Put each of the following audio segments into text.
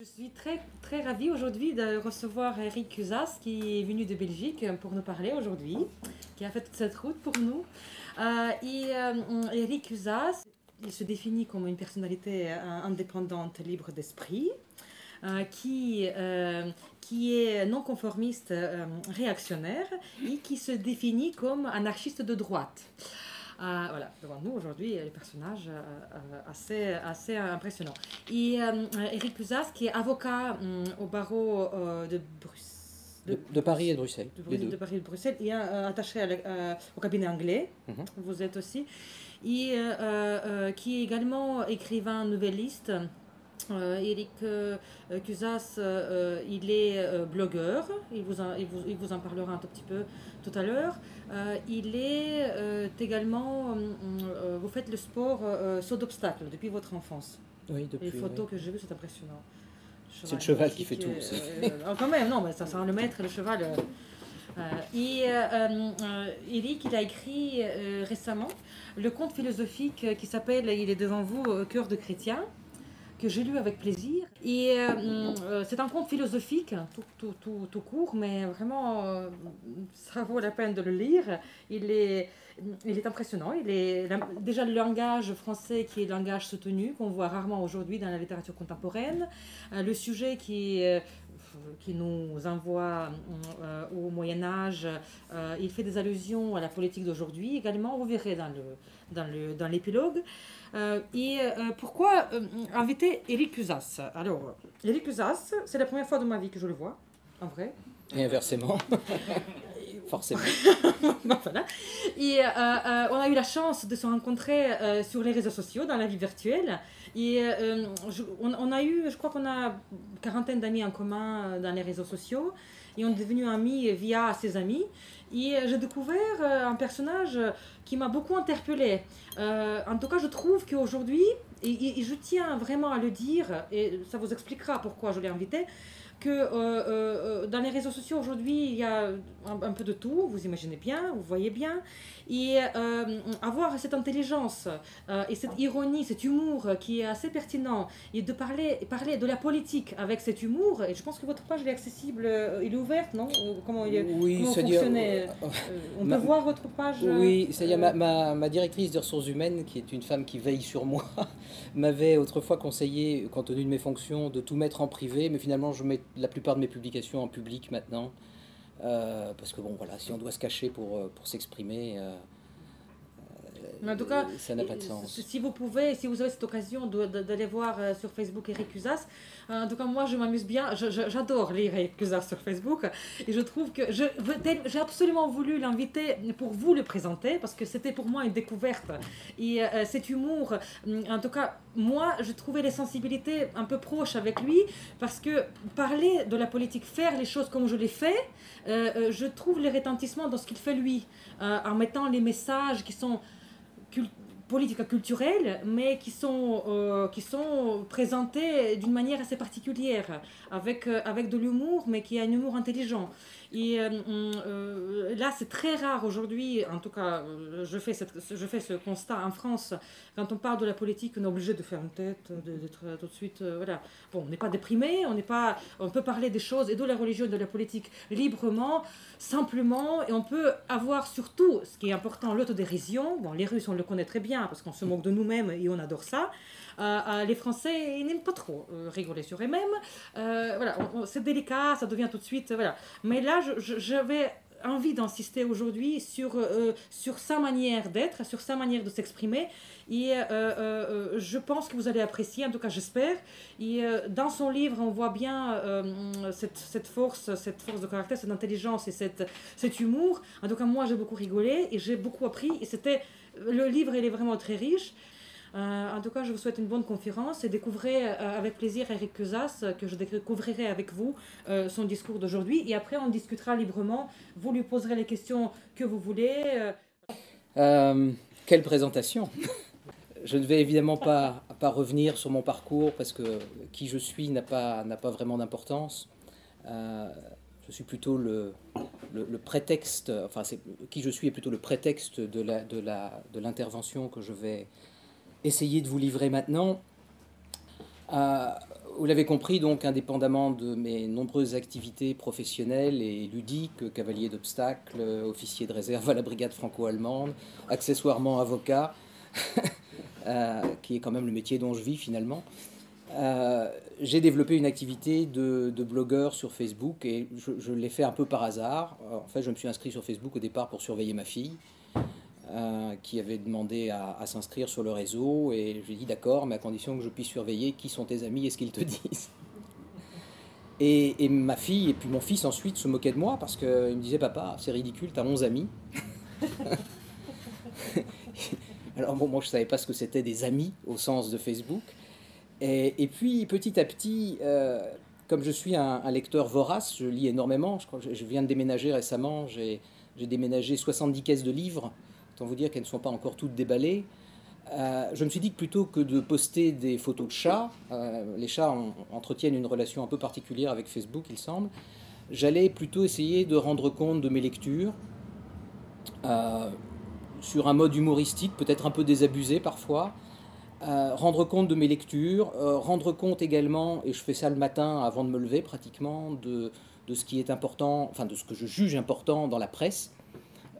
Je suis très ravie aujourd'hui de recevoir Eric Cusas qui est venu de Belgique pour nous parler aujourd'hui, qui a fait toute cette route pour nous. Eric Cusas, il se définit comme une personnalité indépendante, libre d'esprit, euh, qui, euh, qui est non conformiste, réactionnaire et qui se définit comme anarchiste de droite. Voilà, devant nous aujourd'hui, les personnages assez impressionnants. Eric Cusas, qui est avocat au barreau de Bruxelles. De Paris et de Bruxelles, les deux. De Paris et de Bruxelles, et attaché au cabinet anglais, vous êtes aussi, qui est également écrivain novelliste. Eric Cusas, il est blogueur, il vous en parlera un tout petit peu tout à l'heure. Il est également, vous faites le sport saut d'obstacle depuis votre enfance. Oui, depuis. Les photos Oui. que j'ai vues, c'est impressionnant. C'est le cheval qui fait tout. Quand même, non, mais ça sent le maître, le cheval. Eric, il a écrit récemment le conte philosophique qui s'appelle, il est devant vous, Cœur de chrétien, que j'ai lu avec plaisir. C'est un conte philosophique, tout court, mais vraiment, ça vaut la peine de le lire. Il est impressionnant. Déjà le langage français qui est le langage soutenu, qu'on voit rarement aujourd'hui dans la littérature contemporaine. Le sujet qui nous envoie au Moyen-Âge, il fait des allusions à la politique d'aujourd'hui également, vous verrez dans l'épilogue. Pourquoi inviter Eric Cusas? Alors, Eric Cusas, c'est la première fois de ma vie que je le vois, en vrai. Et inversement, forcément. Voilà. On a eu la chance de se rencontrer sur les réseaux sociaux, dans la vie virtuelle. On a eu, je crois qu'on a une quarantaine d'amis en commun dans les réseaux sociaux. Et on est devenus amis via ses amis. J'ai découvert un personnage qui m'a beaucoup interpellée. En tout cas, je trouve qu'aujourd'hui, et je tiens vraiment à le dire, et ça vous expliquera pourquoi je l'ai invité, que dans les réseaux sociaux aujourd'hui, il y a un peu de tout, vous imaginez bien, vous voyez bien, avoir cette intelligence et cette ironie, cet humour qui est assez pertinent, et de parler de la politique avec cet humour, et je pense que votre page elle est accessible, elle est ouverte, non? Comment vous fonctionnez? On peut voir votre page? Oui, c'est-à-dire ma directrice des ressources humaines, qui est une femme qui veille sur moi, m'avait autrefois conseillé, compte tenu de mes fonctions, de tout mettre en privé, mais finalement je mets la plupart de mes publications en public maintenant, parce que bon voilà, si on doit se cacher pour s'exprimer, Mais en tout cas, ça n'a pas de sens. si vous pouvez, si vous avez cette occasion d'aller voir sur Facebook Eric Cusas, en tout cas moi je m'amuse bien, j'adore lire Eric Cusas sur Facebook, et je trouve que j'ai absolument voulu l'inviter pour vous le présenter, parce que c'était pour moi une découverte. Cet humour, en tout cas moi je trouvais les sensibilités un peu proches avec lui, parce que parler de la politique, faire les choses comme je l'ai fait, je trouve les retentissements dans ce qu'il fait lui, en mettant les messages qui sont politiques culturelles, mais qui sont présentées d'une manière assez particulière, avec de l'humour, mais qui a un humour intelligent. Là, c'est très rare aujourd'hui, en tout cas, je fais ce constat en France, quand on parle de la politique, on est obligé de faire une tête, d'être tout de suite, voilà. Bon, on n'est pas déprimé, on peut parler des choses, et de la religion et de la politique librement, simplement, et on peut avoir surtout, ce qui est important, l'autodérision. Bon, les Russes, on le connaît très bien, parce qu'on se moque de nous-mêmes, et on adore ça. Les Français, ils n'aiment pas trop rigoler sur eux-mêmes. Voilà, c'est délicat, ça devient tout de suite, voilà. Mais là, j'avais envie d'insister aujourd'hui sur sa manière d'être, sur sa manière de s'exprimer. Je pense que vous allez apprécier, en tout cas j'espère. Dans son livre, on voit bien cette force de caractère, cette intelligence et cet humour. En tout cas, moi, j'ai beaucoup rigolé et j'ai beaucoup appris. Le livre, il est vraiment très riche. En tout cas, je vous souhaite une bonne conférence et découvrez avec plaisir Eric Cusas, que je découvrirai avec vous son discours d'aujourd'hui. Et après, on discutera librement. Vous lui poserez les questions que vous voulez. Quelle présentation! Je ne vais évidemment pas revenir sur mon parcours, parce que qui je suis n'a pas vraiment d'importance. Je suis plutôt le prétexte, enfin qui je suis est plutôt le prétexte de l'intervention que je vais essayer de vous livrer maintenant. Vous l'avez compris, donc, indépendamment de mes nombreuses activités professionnelles et ludiques, cavalier d'obstacles, officier de réserve à la brigade franco-allemande, accessoirement avocat, qui est quand même le métier dont je vis finalement, j'ai développé une activité de blogueur sur Facebook et je l'ai fait un peu par hasard. En fait, je me suis inscrit sur Facebook au départ pour surveiller ma fille, qui avait demandé à s'inscrire sur le réseau, et je lui ai dit d'accord, mais à condition que je puisse surveiller qui sont tes amis et ce qu'ils te disent. Et ma fille et puis mon fils ensuite se moquaient de moi parce qu'ils me disaient papa, c'est ridicule, t'as 11 amis. Alors bon, moi je savais pas ce que c'était des amis au sens de Facebook. Et puis petit à petit, comme je suis un lecteur vorace, je lis énormément. Je crois que je viens de déménager récemment, j'ai déménagé 70 caisses de livres. Autant vous dire qu'elles ne sont pas encore toutes déballées. Je me suis dit que plutôt que de poster des photos de chats, les chats entretiennent une relation un peu particulière avec Facebook, il semble, j'allais plutôt essayer de rendre compte de mes lectures, sur un mode humoristique, peut-être un peu désabusé parfois, rendre compte de mes lectures, rendre compte également, et je fais ça le matin avant de me lever pratiquement, de ce qui est important, enfin de ce que je juge important dans la presse.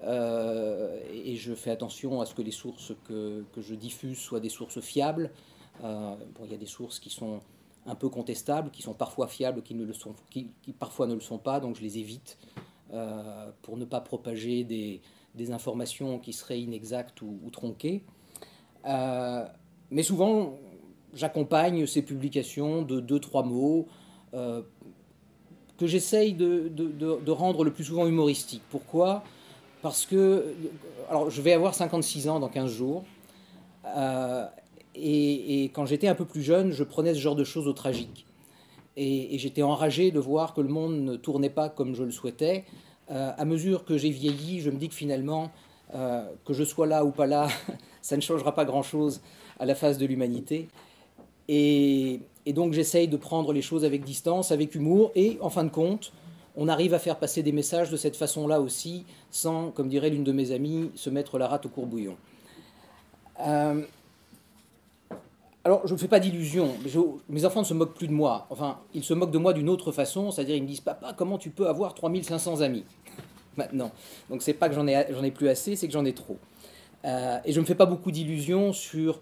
Et je fais attention à ce que les sources que je diffuse soient des sources fiables. Bon, il y a des sources qui sont un peu contestables, qui sont parfois fiables, qui parfois ne le sont pas, donc je les évite pour ne pas propager des informations qui seraient inexactes ou tronquées. Mais souvent, j'accompagne ces publications de 2-3 mots que j'essaye de rendre le plus souvent humoristiques. Pourquoi ? Parce que, alors je vais avoir 56 ans dans 15 jours, et quand j'étais un peu plus jeune, je prenais ce genre de choses au tragique. Et j'étais enragé de voir que le monde ne tournait pas comme je le souhaitais. À mesure que j'ai vieilli, je me dis que finalement, que je sois là ou pas là, ça ne changera pas grand-chose à la face de l'humanité. Et donc j'essaye de prendre les choses avec distance, avec humour, et en fin de compte, on arrive à faire passer des messages de cette façon-là aussi, sans, comme dirait l'une de mes amies, se mettre la rate au courbouillon. Alors, je ne fais pas d'illusions. Mes enfants ne se moquent plus de moi. Enfin, ils se moquent de moi d'une autre façon, c'est-à-dire ils me disent « Papa, comment tu peux avoir 3500 amis ?» Maintenant. Donc, c'est pas que j'en ai plus assez, c'est que j'en ai trop. Et je ne me fais pas beaucoup d'illusions sur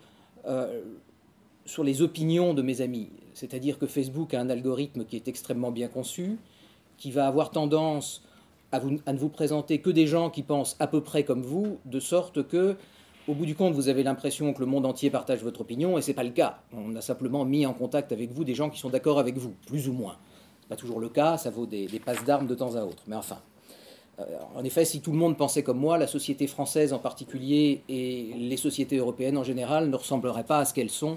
les opinions de mes amis. C'est-à-dire que Facebook a un algorithme qui est extrêmement bien conçu, qui va avoir tendance à ne vous présenter que des gens qui pensent à peu près comme vous, de sorte que, au bout du compte, vous avez l'impression que le monde entier partage votre opinion, et ce n'est pas le cas. On a simplement mis en contact avec vous des gens qui sont d'accord avec vous, plus ou moins. Ce n'est pas toujours le cas, ça vaut des passes d'armes de temps à autre. Mais enfin, en effet, si tout le monde pensait comme moi, la société française en particulier et les sociétés européennes en général ne ressembleraient pas à ce qu'elles sont,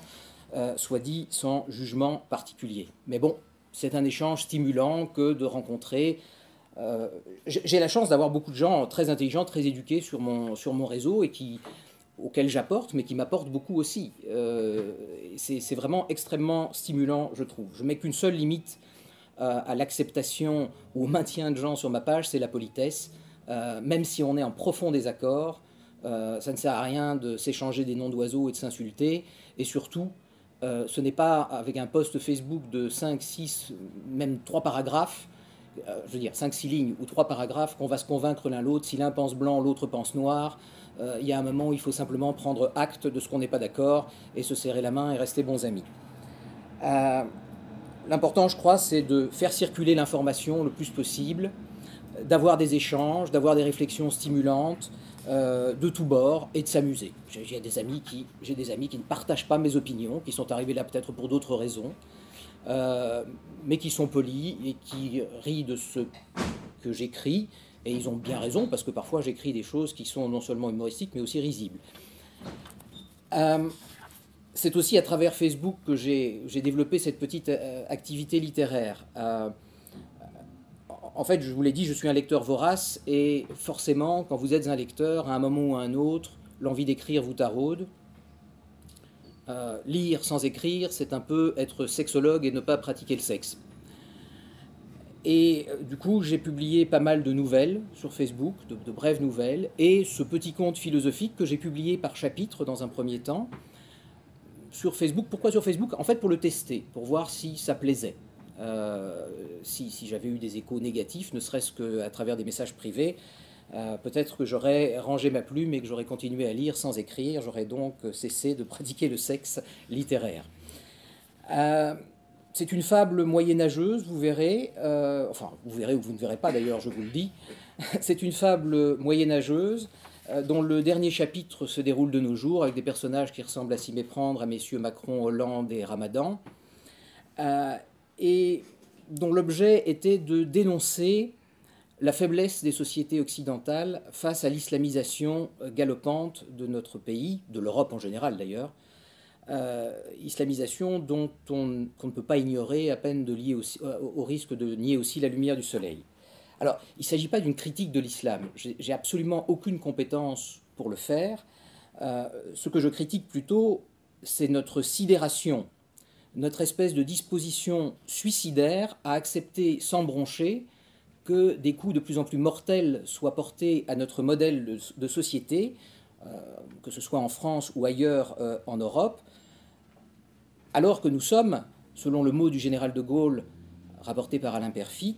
soit dit sans jugement particulier. Mais bon, c'est un échange stimulant que de rencontrer. J'ai la chance d'avoir beaucoup de gens très intelligents, très éduqués sur mon réseau et auxquels j'apporte, mais qui m'apportent beaucoup aussi. C'est vraiment extrêmement stimulant, je trouve. Je ne mets qu'une seule limite à l'acceptation ou au maintien de gens sur ma page, c'est la politesse. Même si on est en profond désaccord, ça ne sert à rien de s'échanger des noms d'oiseaux et de s'insulter. Et surtout, ce n'est pas avec un post Facebook de 5, 6, même 3 paragraphes, je veux dire 5-6 lignes ou 3 paragraphes qu'on va se convaincre l'un l'autre. Si l'un pense blanc, l'autre pense noir. Il y a un moment où il faut simplement prendre acte de ce qu'on n'est pas d'accord et se serrer la main et rester bons amis. L'important, je crois, c'est de faire circuler l'information le plus possible, d'avoir des échanges, d'avoir des réflexions stimulantes, de tous bords, et de s'amuser. J'ai des amis qui ne partagent pas mes opinions, qui sont arrivés là peut-être pour d'autres raisons, mais qui sont polis et qui rient de ce que j'écris, et ils ont bien raison, parce que parfois j'écris des choses qui sont non seulement humoristiques, mais aussi risibles. C'est aussi à travers Facebook que j'ai développé cette petite activité littéraire. En fait, je vous l'ai dit, je suis un lecteur vorace, et forcément, quand vous êtes un lecteur, à un moment ou à un autre, l'envie d'écrire vous taraude. Lire sans écrire, c'est un peu être sexologue et ne pas pratiquer le sexe. Et du coup, j'ai publié pas mal de nouvelles sur Facebook, de brèves nouvelles, et ce petit conte philosophique que j'ai publié par chapitre dans un premier temps. sur Facebook. Pourquoi sur Facebook? En fait, pour le tester, pour voir si ça plaisait. Si j'avais eu des échos négatifs, ne serait-ce qu'à travers des messages privés, peut-être que j'aurais rangé ma plume et que j'aurais continué à lire sans écrire. J'aurais donc cessé de pratiquer le sexe littéraire. C'est une fable moyenâgeuse, vous verrez. Enfin, vous verrez ou vous ne verrez pas d'ailleurs, je vous le dis. C'est une fable moyenâgeuse dont le dernier chapitre se déroule de nos jours avec des personnages qui ressemblent à s'y méprendre à messieurs Macron, Hollande et Ramadan. Et dont l'objet était de dénoncer la faiblesse des sociétés occidentales face à l'islamisation galopante de notre pays, de l'Europe en général d'ailleurs, islamisation dont qu'on ne peut pas ignorer à peine de lier aussi, au risque de nier aussi la lumière du soleil. Alors, il ne s'agit pas d'une critique de l'islam, j'ai absolument aucune compétence pour le faire. Ce que je critique plutôt, c'est notre sidération, notre espèce de disposition suicidaire à accepter sans broncher que des coups de plus en plus mortels soient portés à notre modèle de société, que ce soit en France ou ailleurs en Europe, alors que nous sommes, selon le mot du général de Gaulle rapporté par Alain Perfit,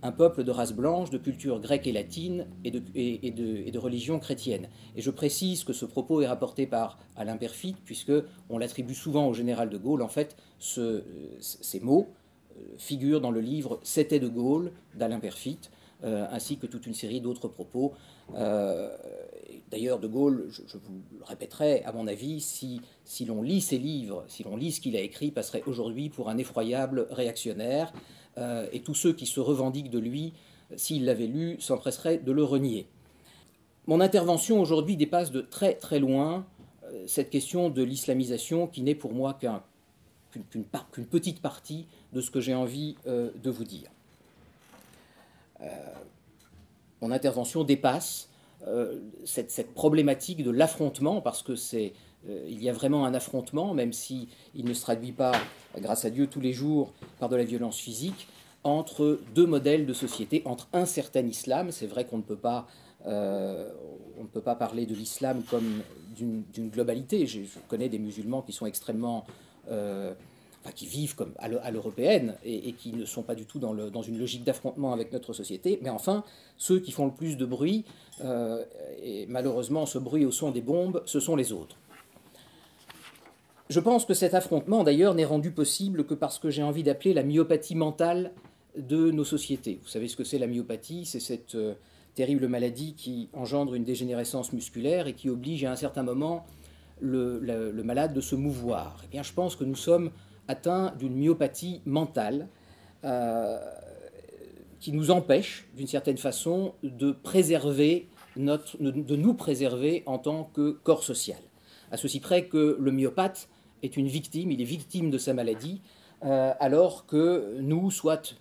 un peuple de race blanche, de culture grecque et latine et de religion chrétienne. Et je précise que ce propos est rapporté par Alain Perfit, puisqu'on l'attribue souvent au général de Gaulle. En fait, ces mots figurent dans le livre « C'était de Gaulle » d'Alain Perfit, ainsi que toute une série d'autres propos. D'ailleurs, de Gaulle, je vous le répéterai, à mon avis, si l'on lit ses livres, si l'on lit ce qu'il a écrit, passerait aujourd'hui pour un effroyable réactionnaire. Et tous ceux qui se revendiquent de lui, s'ils l'avaient lu, s'empresseraient de le renier. Mon intervention aujourd'hui dépasse de très très loin cette question de l'islamisation qui n'est pour moi qu'une petite partie de ce que j'ai envie de vous dire. Mon intervention dépasse cette problématique de l'affrontement, parce que il y a vraiment un affrontement, même s'il ne se traduit pas, grâce à Dieu, tous les jours par de la violence physique, entre deux modèles de société, entre un certain islam. C'est vrai qu'on ne peut pas parler de l'islam comme d'une globalité. Je connais des musulmans qui sont extrêmement... qui vivent comme à l'européenne et qui ne sont pas du tout dans une logique d'affrontement avec notre société. Mais enfin, ceux qui font le plus de bruit, et malheureusement ce bruit au son des bombes, ce sont les autres. Je pense que cet affrontement, d'ailleurs, n'est rendu possible que parce que j'ai envie d'appeler la myopathie mentale de nos sociétés. Vous savez ce que c'est la myopathie? C'est cette terrible maladie qui engendre une dégénérescence musculaire et qui oblige à un certain moment le malade de se mouvoir. Eh bien, je pense que nous sommes atteints d'une myopathie mentale qui nous empêche, d'une certaine façon, de nous préserver en tant que corps social. À ceci près que le myopathe est une victime, il est victime de sa maladie, alors que nous, soit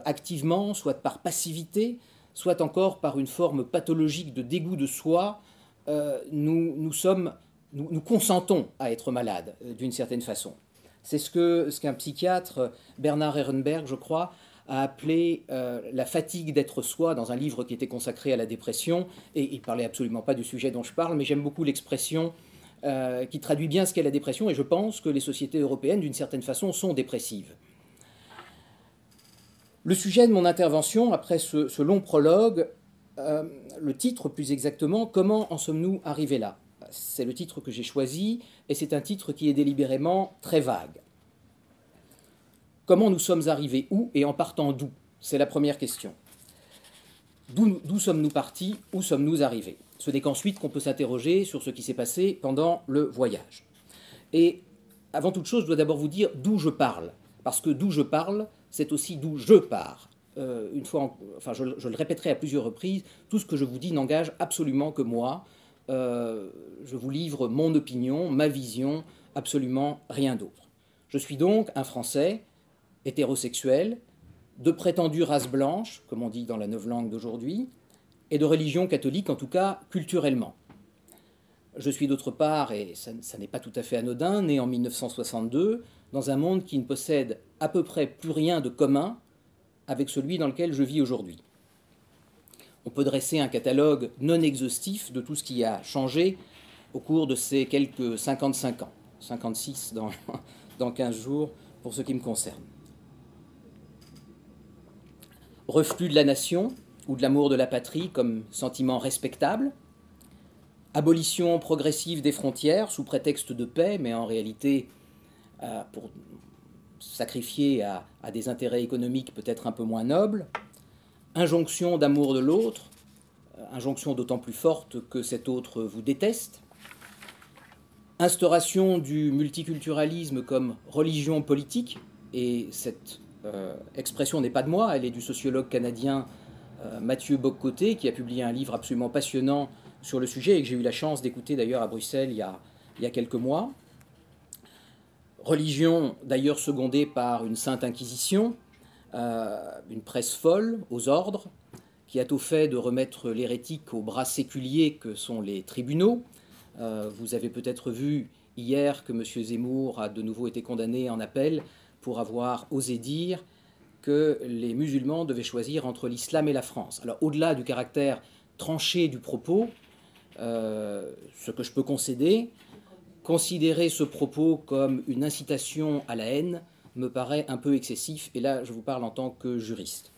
activement, soit par passivité, soit encore par une forme pathologique de dégoût de soi, nous consentons à être malades, d'une certaine façon. C'est ce qu'un psychiatre, Bernard Ehrenberg, je crois, a appelé la fatigue d'être soi dans un livre qui était consacré à la dépression. Et il ne parlait absolument pas du sujet dont je parle, mais j'aime beaucoup l'expression qui traduit bien ce qu'est la dépression. Et je pense que les sociétés européennes, d'une certaine façon, sont dépressives. Le sujet de mon intervention, après ce long prologue, le titre plus exactement, « Comment en sommes-nous arrivés là ?» C'est le titre que j'ai choisi, et c'est un titre qui est délibérément très vague. Comment nous sommes arrivés où et en partant d'où? C'est la première question. D'où sommes-nous partis? Où sommes-nous arrivés? Ce n'est qu'ensuite qu'on peut s'interroger sur ce qui s'est passé pendant le voyage. Et avant toute chose, je dois d'abord vous dire d'où je parle. Parce que d'où je parle, c'est aussi d'où je pars. Je le répéterai à plusieurs reprises, tout ce que je vous dis n'engage absolument que moi. Je vous livre mon opinion, ma vision, absolument rien d'autre. Je suis donc un Français hétérosexuel, de prétendue race blanche, comme on dit dans la novlangue d'aujourd'hui, et de religion catholique, en tout cas culturellement. Je suis d'autre part, et ça n'est pas tout à fait anodin, né en 1962, dans un monde qui ne possède à peu près plus rien de commun avec celui dans lequel je vis aujourd'hui. On peut dresser un catalogue non exhaustif de tout ce qui a changé au cours de ces quelques 55 ans. 56 dans 15 jours pour ce qui me concerne. Reflux de la nation ou de l'amour de la patrie comme sentiment respectable, abolition progressive des frontières sous prétexte de paix, mais en réalité pour sacrifier à des intérêts économiques peut-être un peu moins nobles, injonction d'amour de l'autre, injonction d'autant plus forte que cet autre vous déteste, instauration du multiculturalisme comme religion politique, et cette expression n'est pas de moi, elle est du sociologue canadien Mathieu Bock-Côté, qui a publié un livre absolument passionnant sur le sujet et que j'ai eu la chance d'écouter d'ailleurs à Bruxelles il y a quelques mois. Religion d'ailleurs secondée par une sainte inquisition, une presse folle aux ordres, qui a tout fait de remettre l'hérétique aux bras séculiers que sont les tribunaux. Vous avez peut-être vu hier que M. Zemmour a de nouveau été condamné en appel pour avoir osé dire que les musulmans devaient choisir entre l'islam et la France. Alors au-delà du caractère tranché du propos, ce que je peux concéder, considérer ce propos comme une incitation à la haine me paraît un peu excessif, et là je vous parle en tant que juriste.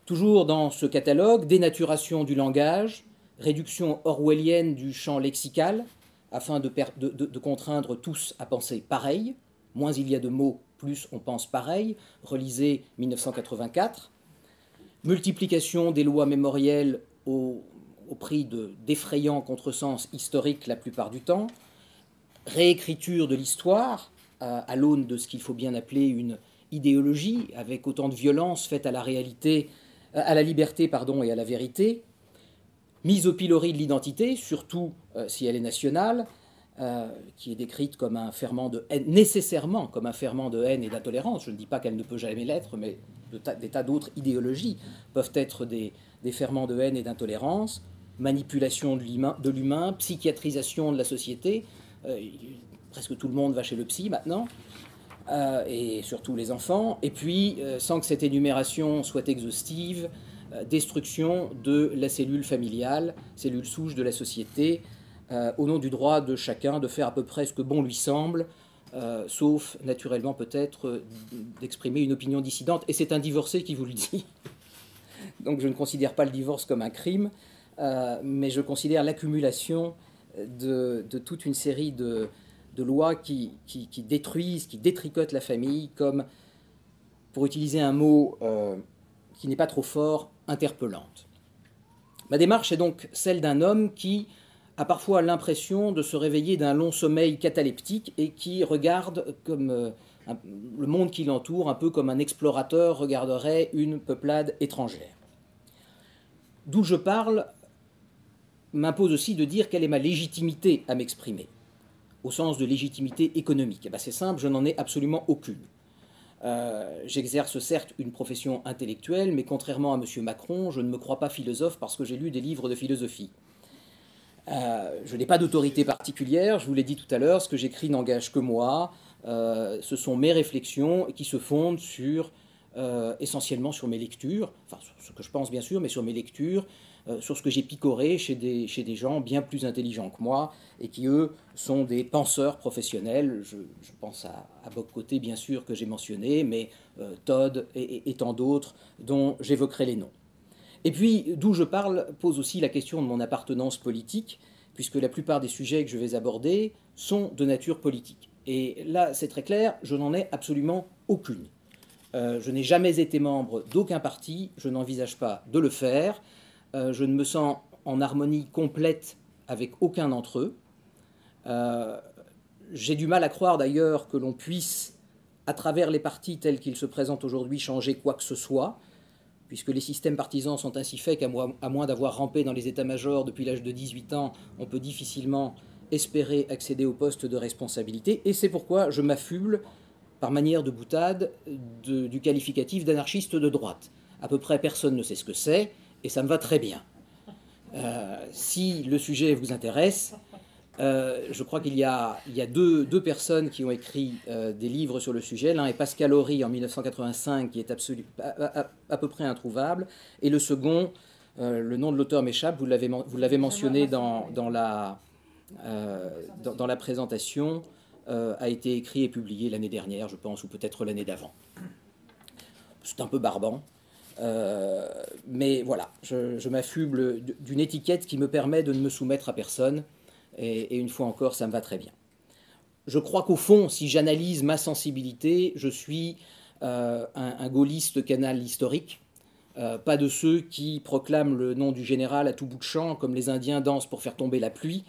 Toujours dans ce catalogue, dénaturation du langage, réduction orwellienne du champ lexical, afin de contraindre tous à penser pareil. Moins il y a de mots, plus on pense pareil. Relisez 1984. Multiplication des lois mémorielles au prix d'effrayants contresens historiques la plupart du temps. Réécriture de l'histoire à l'aune de ce qu'il faut bien appeler une idéologie, avec autant de violence faite à la réalité, à la liberté et à la vérité. Mise au pilori de l'identité, surtout si elle est nationale, qui est décrite comme un ferment de haine, nécessairement comme un ferment de haine et d'intolérance. Je ne dis pas qu'elle ne peut jamais l'être, mais des tas d'autres idéologies peuvent être des ferments de haine et d'intolérance. Manipulation de l'humain, psychiatrisation de la société. Presque tout le monde va chez le psy maintenant, et surtout les enfants. Et puis, sans que cette énumération soit exhaustive, destruction de la cellule familiale, cellule souche de la société, au nom du droit de chacun de faire à peu près ce que bon lui semble, sauf naturellement peut-être d'exprimer une opinion dissidente. Et c'est un divorcé qui vous le dit. Donc je ne considère pas le divorce comme un crime, mais je considère l'accumulation de toute une série de lois qui détruisent, qui détricotent la famille, comme, pour utiliser un mot qui n'est pas trop fort, interpellante. Ma démarche est donc celle d'un homme qui a parfois l'impression de se réveiller d'un long sommeil cataleptique et qui regarde comme le monde qui l'entoure, un peu comme un explorateur regarderait une peuplade étrangère. D'où je parle m'impose aussi de dire quelle est ma légitimité à m'exprimer, au sens de légitimité économique. Et bien c'est simple, je n'en ai absolument aucune. J'exerce certes une profession intellectuelle, mais contrairement à M. Macron, je ne me crois pas philosophe parce que j'ai lu des livres de philosophie. Je n'ai pas d'autorité particulière, je vous l'ai dit tout à l'heure, ce que j'écris n'engage que moi, ce sont mes réflexions qui se fondent essentiellement sur mes lectures, enfin sur ce que je pense bien sûr, mais sur mes lectures, sur ce que j'ai picoré chez des gens bien plus intelligents que moi et qui, eux, sont des penseurs professionnels. Je pense à Bock-Côté, bien sûr, que j'ai mentionné, mais Todd et tant d'autres dont j'évoquerai les noms. Et puis, d'où je parle pose aussi la question de mon appartenance politique, puisque la plupart des sujets que je vais aborder sont de nature politique. Et là, c'est très clair, je n'en ai absolument aucune. Je n'ai jamais été membre d'aucun parti, je n'envisage pas de le faire. Je ne me sens en harmonie complète avec aucun d'entre eux. J'ai du mal à croire d'ailleurs que l'on puisse, à travers les partis tels qu'ils se présentent aujourd'hui, changer quoi que ce soit, puisque les systèmes partisans sont ainsi faits qu'à moins d'avoir rampé dans les états-majors depuis l'âge de 18 ans, on peut difficilement espérer accéder au poste de responsabilité. Et c'est pourquoi je m'affuble, par manière de boutade, du qualificatif d'anarchiste de droite. À peu près personne ne sait ce que c'est, et ça me va très bien. Si le sujet vous intéresse, je crois qu'il y a deux personnes qui ont écrit des livres sur le sujet. L'un est Pascal Horry en 1985, qui est à peu près introuvable, et le second, le nom de l'auteur m'échappe, vous l'avez mentionné dans la présentation, a été écrit et publié l'année dernière, je pense, ou peut-être l'année d'avant. C'est un peu barbant, mais voilà, je m'affuble d'une étiquette qui me permet de ne me soumettre à personne, et une fois encore, ça me va très bien. Je crois qu'au fond, si j'analyse ma sensibilité, je suis un gaulliste canal historique, pas de ceux qui proclament le nom du général à tout bout de champ, comme les Indiens dansent pour faire tomber la pluie,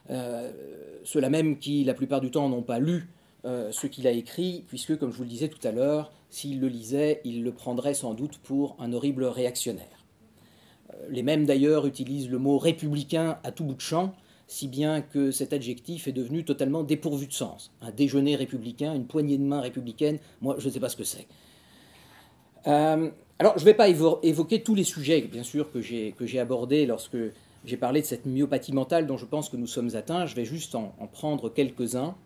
ceux-là même qui, la plupart du temps, n'ont pas lu ce qu'il a écrit, puisque, comme je vous le disais tout à l'heure, s'il le lisait, il le prendrait sans doute pour un horrible réactionnaire. Les mêmes, d'ailleurs, utilisent le mot républicain à tout bout de champ, si bien que cet adjectif est devenu totalement dépourvu de sens. Un déjeuner républicain, une poignée de main républicaine, moi, je ne sais pas ce que c'est. Alors, je ne vais pas évoquer tous les sujets, bien sûr, que j'ai abordés lorsque j'ai parlé de cette myopathie mentale dont je pense que nous sommes atteints. Je vais juste en prendre quelques-uns.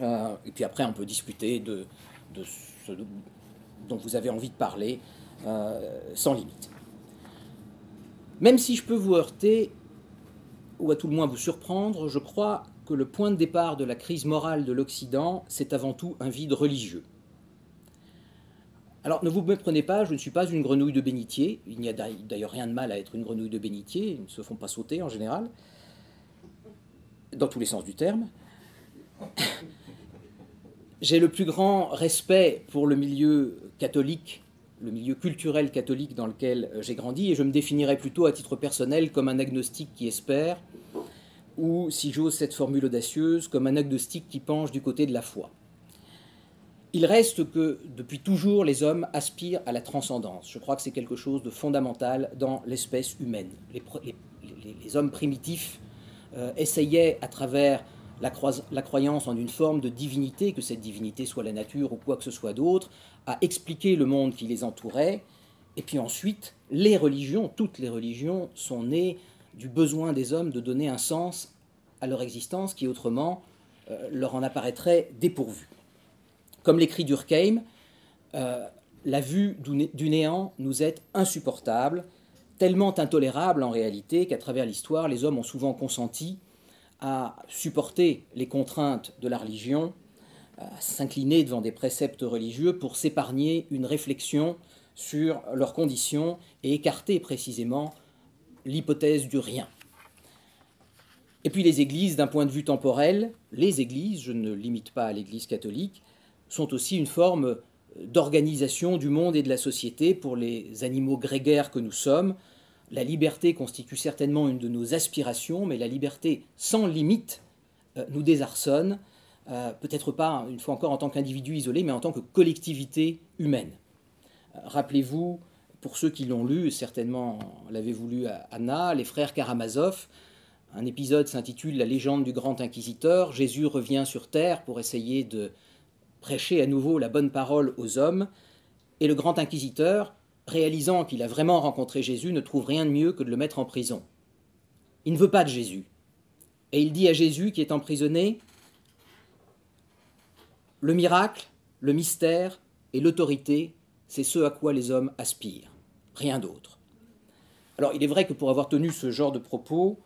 Et puis après, on peut discuter de ce dont vous avez envie de parler sans limite. Même si je peux vous heurter, ou à tout le moins vous surprendre, je crois que le point de départ de la crise morale de l'Occident, c'est avant tout un vide religieux. Alors, ne vous méprenez pas, je ne suis pas une grenouille de bénitier. Il n'y a d'ailleurs rien de mal à être une grenouille de bénitier. Ils ne se font pas sauter en général, dans tous les sens du terme. J'ai le plus grand respect pour le milieu catholique, le milieu culturel catholique dans lequel j'ai grandi, et je me définirais plutôt à titre personnel comme un agnostique qui espère, ou, si j'ose cette formule audacieuse, comme un agnostique qui penche du côté de la foi. Il reste que, depuis toujours, les hommes aspirent à la transcendance. Je crois que c'est quelque chose de fondamental dans l'espèce humaine. Les hommes primitifs essayaient, à travers la croyance en une forme de divinité, que cette divinité soit la nature ou quoi que ce soit d'autre, à expliquer le monde qui les entourait. Et puis ensuite, les religions, toutes les religions, sont nées du besoin des hommes de donner un sens à leur existence qui, autrement, leur en apparaîtrait dépourvu. Comme l'écrit Durkheim, la vue du néant nous est insupportable, tellement intolérable en réalité qu'à travers l'histoire, les hommes ont souvent consenti à supporter les contraintes de la religion, à s'incliner devant des préceptes religieux pour s'épargner une réflexion sur leurs conditions et écarter précisément l'hypothèse du rien. Et puis les églises, d'un point de vue temporel, les églises, je ne limite pas à l'Église catholique, sont aussi une forme d'organisation du monde et de la société pour les animaux grégaires que nous sommes. La liberté constitue certainement une de nos aspirations, mais la liberté sans limite nous désarçonne, peut-être pas, une fois encore, en tant qu'individu isolé, mais en tant que collectivité humaine. Rappelez-vous, pour ceux qui l'ont lu, certainement l'avez-vous lu à Anna, les frères Karamazov, un épisode s'intitule « La légende du grand inquisiteur ». Jésus revient sur terre pour essayer de prêcher à nouveau la bonne parole aux hommes, et le grand inquisiteur, réalisant qu'il a vraiment rencontré Jésus, ne trouve rien de mieux que de le mettre en prison. Il ne veut pas de Jésus. Et il dit à Jésus qui est emprisonné, « Le miracle, le mystère et l'autorité, c'est ce à quoi les hommes aspirent, rien d'autre. » Alors il est vrai que pour avoir tenu ce genre de propos,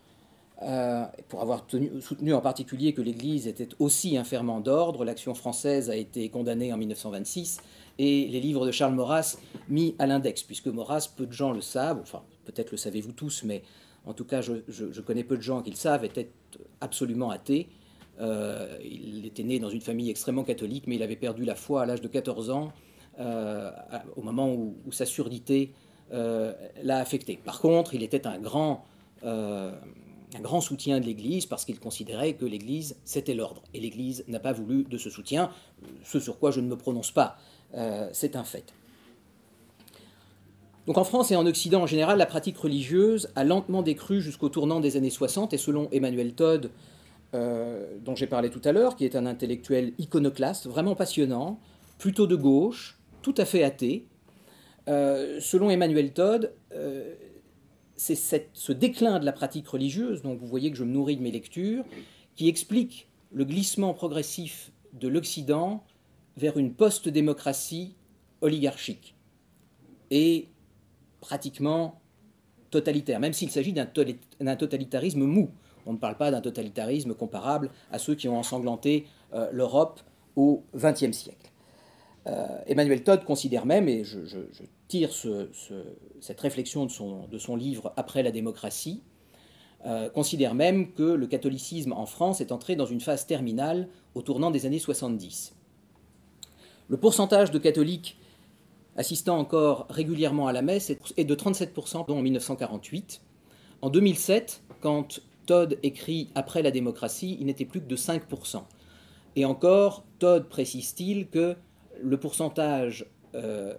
pour avoir soutenu en particulier que l'Église était aussi un ferment d'ordre, l'Action française a été condamnée en 1926 et les livres de Charles Maurras mis à l'index, puisque Maurras, peu de gens le savent, enfin peut-être le savez-vous tous, mais en tout cas je connais peu de gens qui le savent, était absolument athée. Il était né dans une famille extrêmement catholique, mais il avait perdu la foi à l'âge de 14 ans, au moment où sa surdité l'a affecté. Par contre, il était un grand soutien de l'Église parce qu'il considérait que l'Église, c'était l'ordre. Et l'Église n'a pas voulu de ce soutien, ce sur quoi je ne me prononce pas. C'est un fait. Donc en France et en Occident en général, la pratique religieuse a lentement décru jusqu'au tournant des années 60, et selon Emmanuel Todd, dont j'ai parlé tout à l'heure, qui est un intellectuel iconoclaste, vraiment passionnant, plutôt de gauche, tout à fait athée, selon Emmanuel Todd, c'est ce déclin de la pratique religieuse, dont vous voyez que je me nourris de mes lectures, qui explique le glissement progressif de l'Occident vers une post-démocratie oligarchique et pratiquement totalitaire, même s'il s'agit d'un totalitarisme mou. On ne parle pas d'un totalitarisme comparable à ceux qui ont ensanglanté l'Europe au XXe siècle. Emmanuel Todd considère même, et je tire cette réflexion de son livre Après la démocratie, considère même que le catholicisme en France est entré dans une phase terminale au tournant des années 70. Le pourcentage de catholiques assistant encore régulièrement à la messe est de 37% en 1948. En 2007, quand Todd écrit Après la démocratie, il n'était plus que de 5%. Et encore, Todd précise-t-il que le pourcentage, le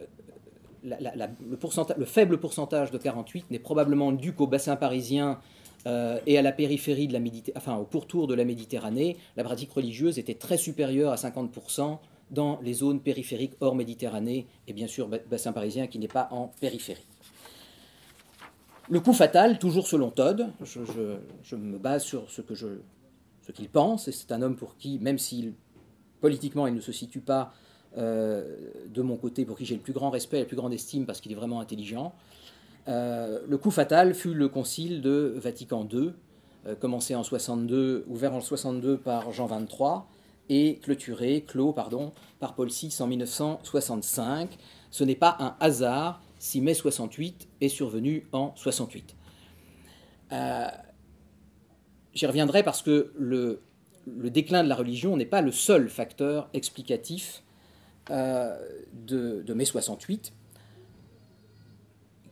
faible pourcentage de 48 n'est probablement dû qu'au bassin parisien et à la périphérie de la au pourtour de la Méditerranée. La pratique religieuse était très supérieure à 50% dans les zones périphériques hors Méditerranée et bien sûr bassin parisien qui n'est pas en périphérie. Le coup fatal, toujours selon Todd, je me base sur ce qu'il pense, et c'est un homme pour qui, même si politiquement il ne se situe pas de mon côté, pour qui j'ai le plus grand respect et la plus grande estime parce qu'il est vraiment intelligent, le coup fatal fut le concile de Vatican II, commencé en 62, ouvert en 62 par Jean XXIII et clos par Paul VI en 1965. Ce n'est pas un hasard si mai 68 est survenu en 68. J'y reviendrai parce que le déclin de la religion n'est pas le seul facteur explicatif de mai 68,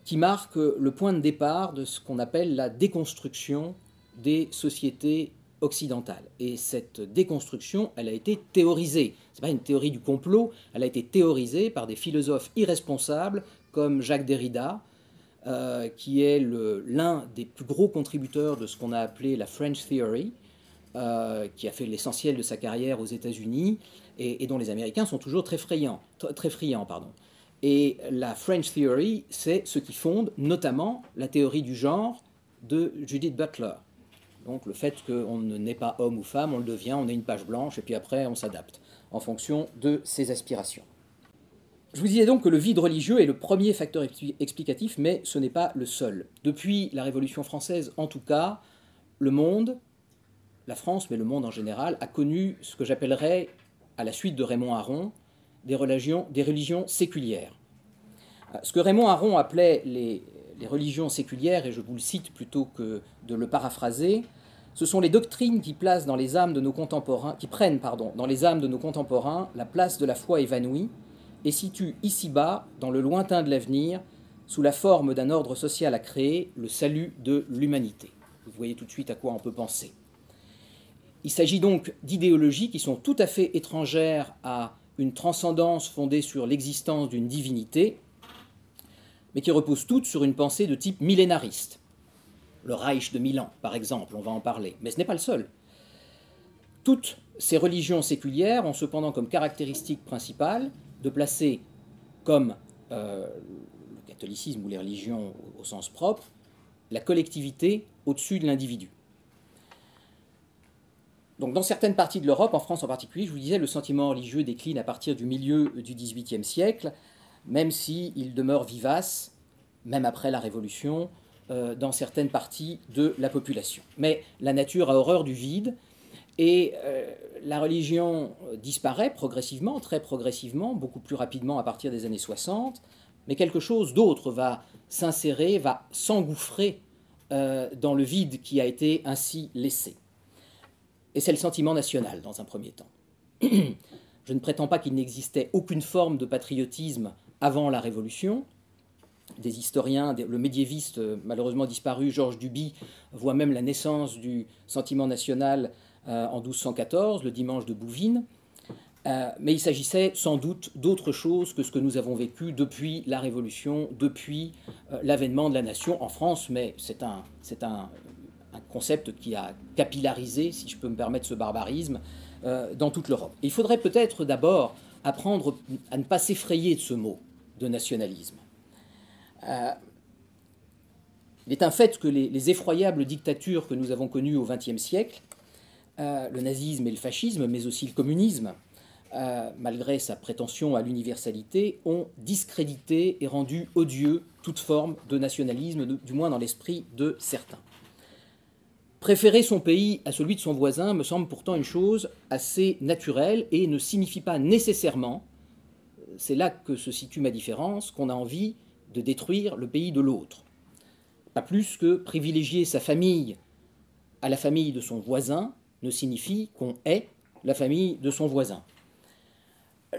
qui marque le point de départ de ce qu'on appelle la déconstruction des sociétés occidentales. Et cette déconstruction, elle a été théorisée. Ce n'est pas une théorie du complot, elle a été théorisée par des philosophes irresponsables comme Jacques Derrida, qui est l'un des plus gros contributeurs de ce qu'on a appelé la French Theory, qui a fait l'essentiel de sa carrière aux États-Unis et dont les Américains sont toujours très friands. Et la French Theory, c'est ce qui fonde notamment la théorie du genre de Judith Butler. Donc le fait qu'on ne naît pas homme ou femme, on le devient, on est une page blanche, et puis après on s'adapte en fonction de ses aspirations. Je vous disais donc que le vide religieux est le premier facteur explicatif, mais ce n'est pas le seul. Depuis la Révolution française, en tout cas, le monde, la France, mais le monde en général, a connu ce que j'appellerais, à la suite de Raymond Aron, des religions séculières. Ce que Raymond Aron appelait les religions séculières, et je vous le cite plutôt que de le paraphraser, ce sont les doctrines qui prennent dans les âmes de nos contemporains la place de la foi évanouie et situent ici-bas, dans le lointain de l'avenir, sous la forme d'un ordre social à créer, le salut de l'humanité. Vous voyez tout de suite à quoi on peut penser. Il s'agit donc d'idéologies qui sont tout à fait étrangères à une transcendance fondée sur l'existence d'une divinité, mais qui reposent toutes sur une pensée de type millénariste. Le Reich de Milan, par exemple, on va en parler, mais ce n'est pas le seul. Toutes ces religions séculières ont cependant comme caractéristique principale de placer, comme le catholicisme ou les religions au sens propre, la collectivité au-dessus de l'individu. Donc dans certaines parties de l'Europe, en France en particulier, je vous disais, le sentiment religieux décline à partir du milieu du XVIIIe siècle, même s'il demeure vivace, même après la Révolution, dans certaines parties de la population. Mais la nature a horreur du vide, et la religion disparaît progressivement, très progressivement, beaucoup plus rapidement à partir des années 60, mais quelque chose d'autre va s'insérer, va s'engouffrer dans le vide qui a été ainsi laissé. Et c'est le sentiment national, dans un premier temps. Je ne prétends pas qu'il n'existait aucune forme de patriotisme avant la Révolution. Des historiens, le médiéviste malheureusement disparu Georges Duby voit même la naissance du sentiment national en 1214, le dimanche de Bouvines. Mais il s'agissait sans doute d'autre chose que ce que nous avons vécu depuis la Révolution, depuis l'avènement de la nation en France, mais c'est un concept qui a capillarisé, si je peux me permettre ce barbarisme, dans toute l'Europe. Et il faudrait peut-être d'abord apprendre à ne pas s'effrayer de ce mot de nationalisme. Il est un fait que les effroyables dictatures que nous avons connues au XXe siècle, le nazisme et le fascisme, mais aussi le communisme, malgré sa prétention à l'universalité, ont discrédité et rendu odieux toute forme de nationalisme, du moins dans l'esprit de certains. Préférer son pays à celui de son voisin me semble pourtant une chose assez naturelle et ne signifie pas nécessairement, c'est là que se situe ma différence, qu'on a envie de détruire le pays de l'autre. Pas plus que privilégier sa famille à la famille de son voisin ne signifie qu'on hait la famille de son voisin.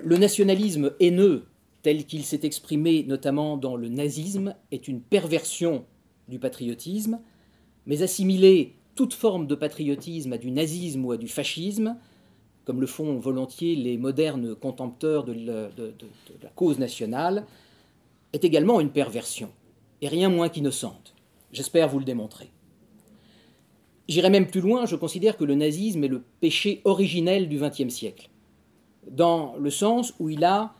Le nationalisme haineux, tel qu'il s'est exprimé notamment dans le nazisme, est une perversion du patriotisme, mais assimiler toute forme de patriotisme à du nazisme ou à du fascisme, comme le font volontiers les modernes contempteurs de la cause nationale, est également une perversion, et rien moins qu'innocente. J'espère vous le démontrer. J'irai même plus loin, je considère que le nazisme est le péché originel du XXe siècle, dans le sens où il a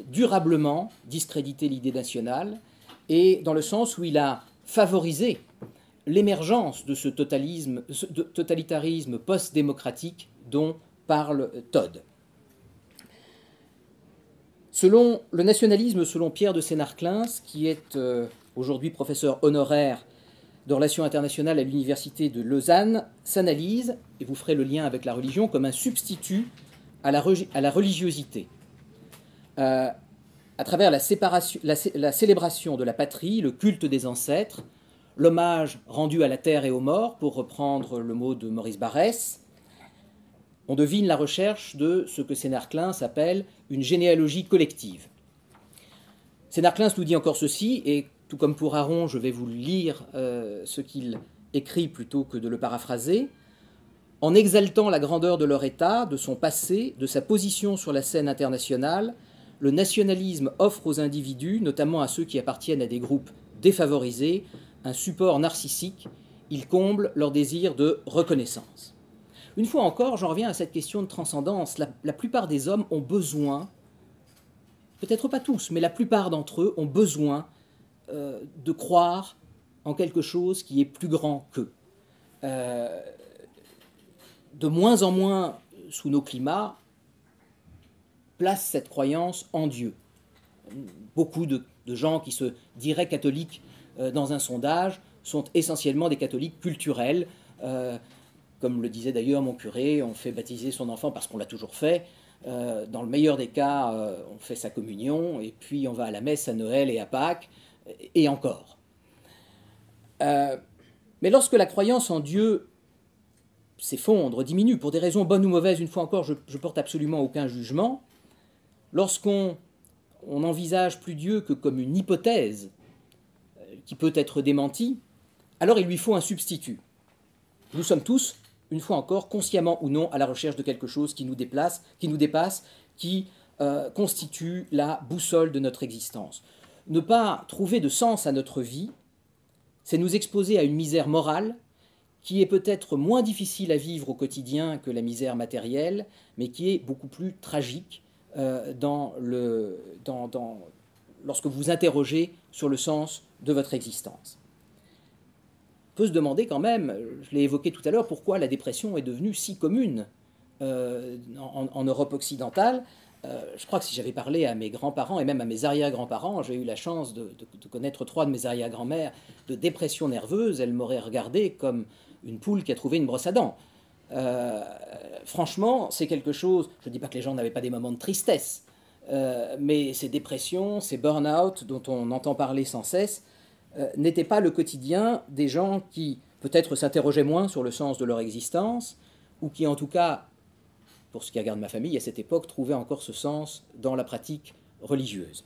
durablement discrédité l'idée nationale et dans le sens où il a favorisé l'émergence de ce totalitarisme post-démocratique dont parle Todd. Selon le nationalisme, selon Pierre de Sénarclins, qui est aujourd'hui professeur honoraire de relations internationales à l'université de Lausanne, s'analyse, et vous ferez le lien avec la religion, comme un substitut à la religiosité. À travers la célébration de la patrie, le culte des ancêtres, l'hommage rendu à la terre et aux morts, pour reprendre le mot de Maurice Barrès, on devine la recherche de ce que Sénarclins appelle une généalogie collective. Sénarclins nous dit encore ceci, et tout comme pour Aron, je vais vous lire ce qu'il écrit plutôt que de le paraphraser. En exaltant la grandeur de leur État, de son passé, de sa position sur la scène internationale, le nationalisme offre aux individus, notamment à ceux qui appartiennent à des groupes défavorisés, un support narcissique. Il comble leur désir de reconnaissance. Une fois encore, j'en reviens à cette question de transcendance. La plupart des hommes ont besoin, peut-être pas tous, mais la plupart d'entre eux ont besoin de croire en quelque chose qui est plus grand qu'eux. De moins en moins, sous nos climats, place cette croyance en Dieu. Beaucoup de gens qui se diraient catholiques dans un sondage sont essentiellement des catholiques culturels. Comme le disait d'ailleurs mon curé, on fait baptiser son enfant parce qu'on l'a toujours fait. Dans le meilleur des cas, on fait sa communion, et puis on va à la messe à Noël et à Pâques, et encore. Mais lorsque la croyance en Dieu s'effondre, diminue, pour des raisons bonnes ou mauvaises, une fois encore, je porte absolument aucun jugement, lorsqu'on n'envisage plus Dieu que comme une hypothèse qui peut être démentie, alors il lui faut un substitut. Nous sommes tous, une fois encore, consciemment ou non, à la recherche de quelque chose qui nous dépasse, qui constitue la boussole de notre existence. Ne pas trouver de sens à notre vie, c'est nous exposer à une misère morale qui est peut-être moins difficile à vivre au quotidien que la misère matérielle, mais qui est beaucoup plus tragique lorsque vous interrogez sur le sens de votre existence. On peut se demander quand même, je l'ai évoqué tout à l'heure, pourquoi la dépression est devenue si commune en Europe occidentale. Je crois que si j'avais parlé à mes grands-parents et même à mes arrière-grands-parents, j'ai eu la chance de connaître 3 de mes arrière-grand-mères de dépression nerveuse, elles m'auraient regardé comme une poule qui a trouvé une brosse à dents. Franchement, c'est quelque chose, je ne dis pas que les gens n'avaient pas des moments de tristesse, mais ces dépressions, ces burn-out dont on entend parler sans cesse, n'étaient pas le quotidien des gens qui peut-être s'interrogeaient moins sur le sens de leur existence, ou qui en tout cas, pour ce qui regarde ma famille, à cette époque, trouvaient encore ce sens dans la pratique religieuse.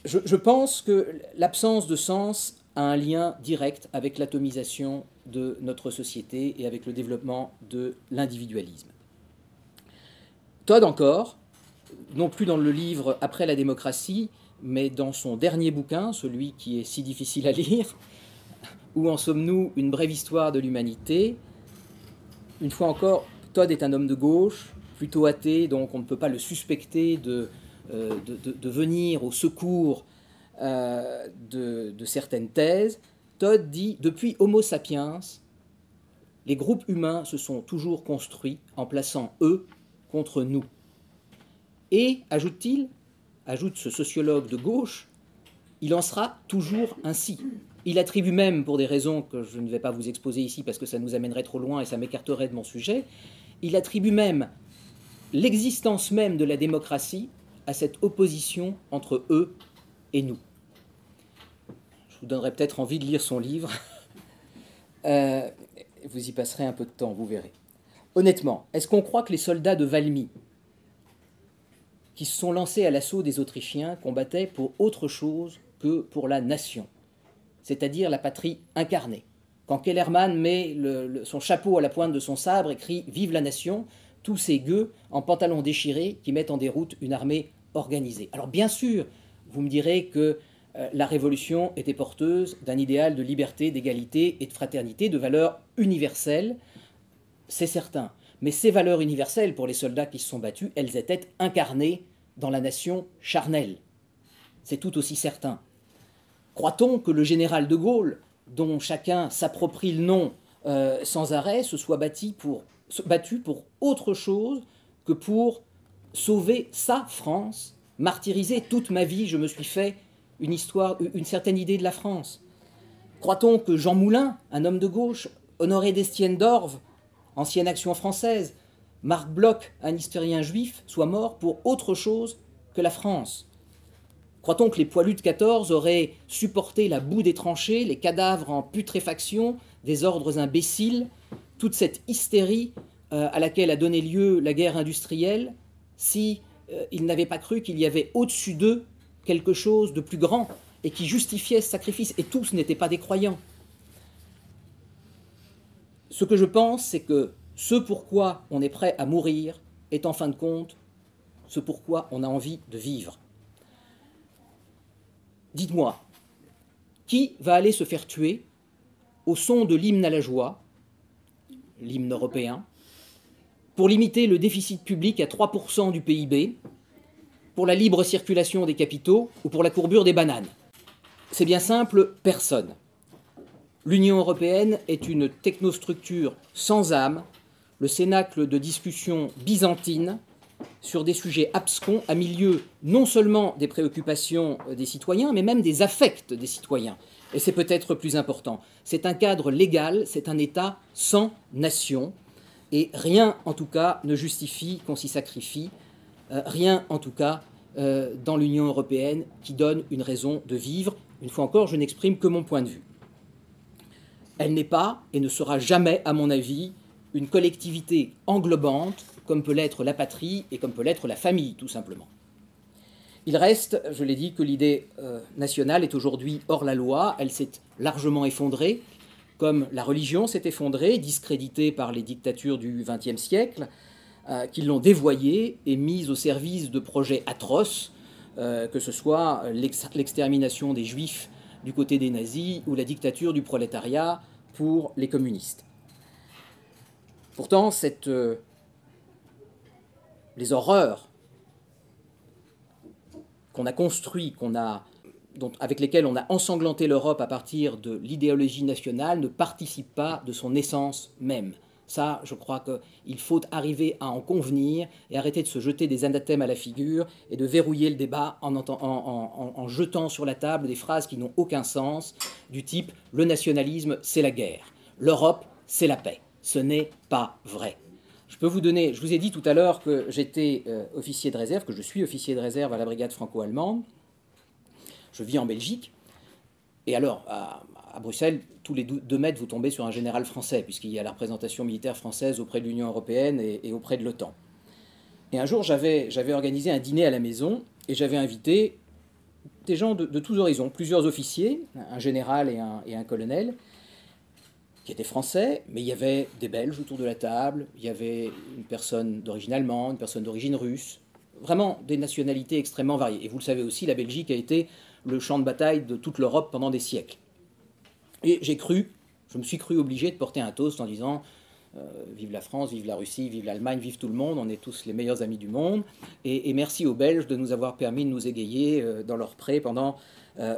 Je pense que l'absence de sens a un lien direct avec l'atomisation de notre société et avec le développement de l'individualisme. Todd encore, non plus dans le livre « Après la démocratie », mais dans son dernier bouquin, celui qui est si difficile à lire, « Où en sommes-nous? Une brève histoire de l'humanité », une fois encore, Todd est un homme de gauche, plutôt athée, donc on ne peut pas le suspecter de venir au secours de certaines thèses. Todd dit « Depuis Homo sapiens, les groupes humains se sont toujours construits en plaçant eux contre nous. Et, ajoute-t-il, ajoute ce sociologue de gauche, il en sera toujours ainsi. Il attribue même, pour des raisons que je ne vais pas vous exposer ici parce que ça nous amènerait trop loin et ça m'écarterait de mon sujet, il attribue même l'existence même de la démocratie à cette opposition entre eux et nous. Je vous donnerai peut-être envie de lire son livre. Vous y passerez un peu de temps, vous verrez. Honnêtement, est-ce qu'on croit que les soldats de Valmy, qui se sont lancés à l'assaut des Autrichiens, combattaient pour autre chose que pour la nation, c'est-à-dire la patrie incarnée? Quand Kellermann met son chapeau à la pointe de son sabre et crie « Vive la nation !», tous ces gueux en pantalons déchirés qui mettent en déroute une armée organisée. Alors bien sûr, vous me direz que la Révolution était porteuse d'un idéal de liberté, d'égalité et de fraternité, de valeurs universelles, c'est certain. Mais ces valeurs universelles, pour les soldats qui se sont battus, elles étaient incarnées dans la nation charnelle. C'est tout aussi certain. Croit-on que le général de Gaulle, dont chacun s'approprie le nom sans arrêt, se soit battu pour autre chose que pour sauver sa France? Martyrisé toute ma vie, je me suis fait une histoire, une certaine idée de la France. Croit-on que Jean Moulin, un homme de gauche, Honoré d'Estienne d'Orve, ancienne Action française, Marc Bloch, un historien juif, soit mort pour autre chose que la France? Croit-on que les poilus de 14 auraient supporté la boue des tranchées, les cadavres en putréfaction, des ordres imbéciles, toute cette hystérie à laquelle a donné lieu la guerre industrielle, si ils n'avaient pas cru qu'il y avait au-dessus d'eux quelque chose de plus grand et qui justifiait ce sacrifice? Et tous n'étaient pas des croyants. Ce que je pense, c'est que ce pourquoi on est prêt à mourir est en fin de compte ce pourquoi on a envie de vivre. Dites-moi, qui va aller se faire tuer au son de l'hymne à la joie, l'hymne européen, pour limiter le déficit public à 3% du PIB, pour la libre circulation des capitaux ou pour la courbure des bananes? C'est bien simple, personne. L'Union européenne est une technostructure sans âme, le cénacle de discussions byzantines sur des sujets abscons à milieu non seulement des préoccupations des citoyens, mais même des affects des citoyens. Et c'est peut-être plus important. C'est un cadre légal, c'est un État sans nation, et rien, en tout cas, ne justifie qu'on s'y sacrifie, rien, en tout cas, dans l'Union européenne qui donne une raison de vivre. Une fois encore, je n'exprime que mon point de vue. Elle n'est pas et ne sera jamais, à mon avis, une collectivité englobante, comme peut l'être la patrie et comme peut l'être la famille, tout simplement. Il reste, je l'ai dit, que l'idée nationale est aujourd'hui hors la loi. Elle s'est largement effondrée, comme la religion s'est effondrée, discréditée par les dictatures du XXe siècle, qui l'ont dévoyée et mise au service de projets atroces, que ce soit l'extermination des Juifs du côté des nazis ou la dictature du prolétariat pour les communistes. Pourtant, les horreurs qu'on a construites, avec lesquelles on a ensanglanté l'Europe à partir de l'idéologie nationale, ne participent pas de son essence même. Ça, je crois qu'il faut arriver à en convenir et arrêter de se jeter des anathèmes à la figure et de verrouiller le débat en jetant sur la table des phrases qui n'ont aucun sens, du type « le nationalisme, c'est la guerre »,« l'Europe, c'est la paix ». Ce n'est pas vrai. Je vous ai dit tout à l'heure que j'étais officier de réserve, que je suis officier de réserve à la brigade franco-allemande. Je vis en Belgique. Et alors, à Bruxelles, tous les 2 mètres, vous tombez sur un général français, puisqu'il y a la représentation militaire française auprès de l'Union européenne et auprès de l'OTAN. Et un jour, j'avais organisé un dîner à la maison, et j'avais invité des gens de tous horizons, plusieurs officiers, un général et un colonel, qui étaient français, mais il y avait des Belges autour de la table, il y avait une personne d'origine allemande, une personne d'origine russe, vraiment des nationalités extrêmement variées. Et vous le savez aussi, la Belgique a été le champ de bataille de toute l'Europe pendant des siècles. Et je me suis cru obligé de porter un toast en disant vive la France, vive la Russie, vive l'Allemagne, vive tout le monde, on est tous les meilleurs amis du monde, et merci aux Belges de nous avoir permis de nous égayer dans leur pré pendant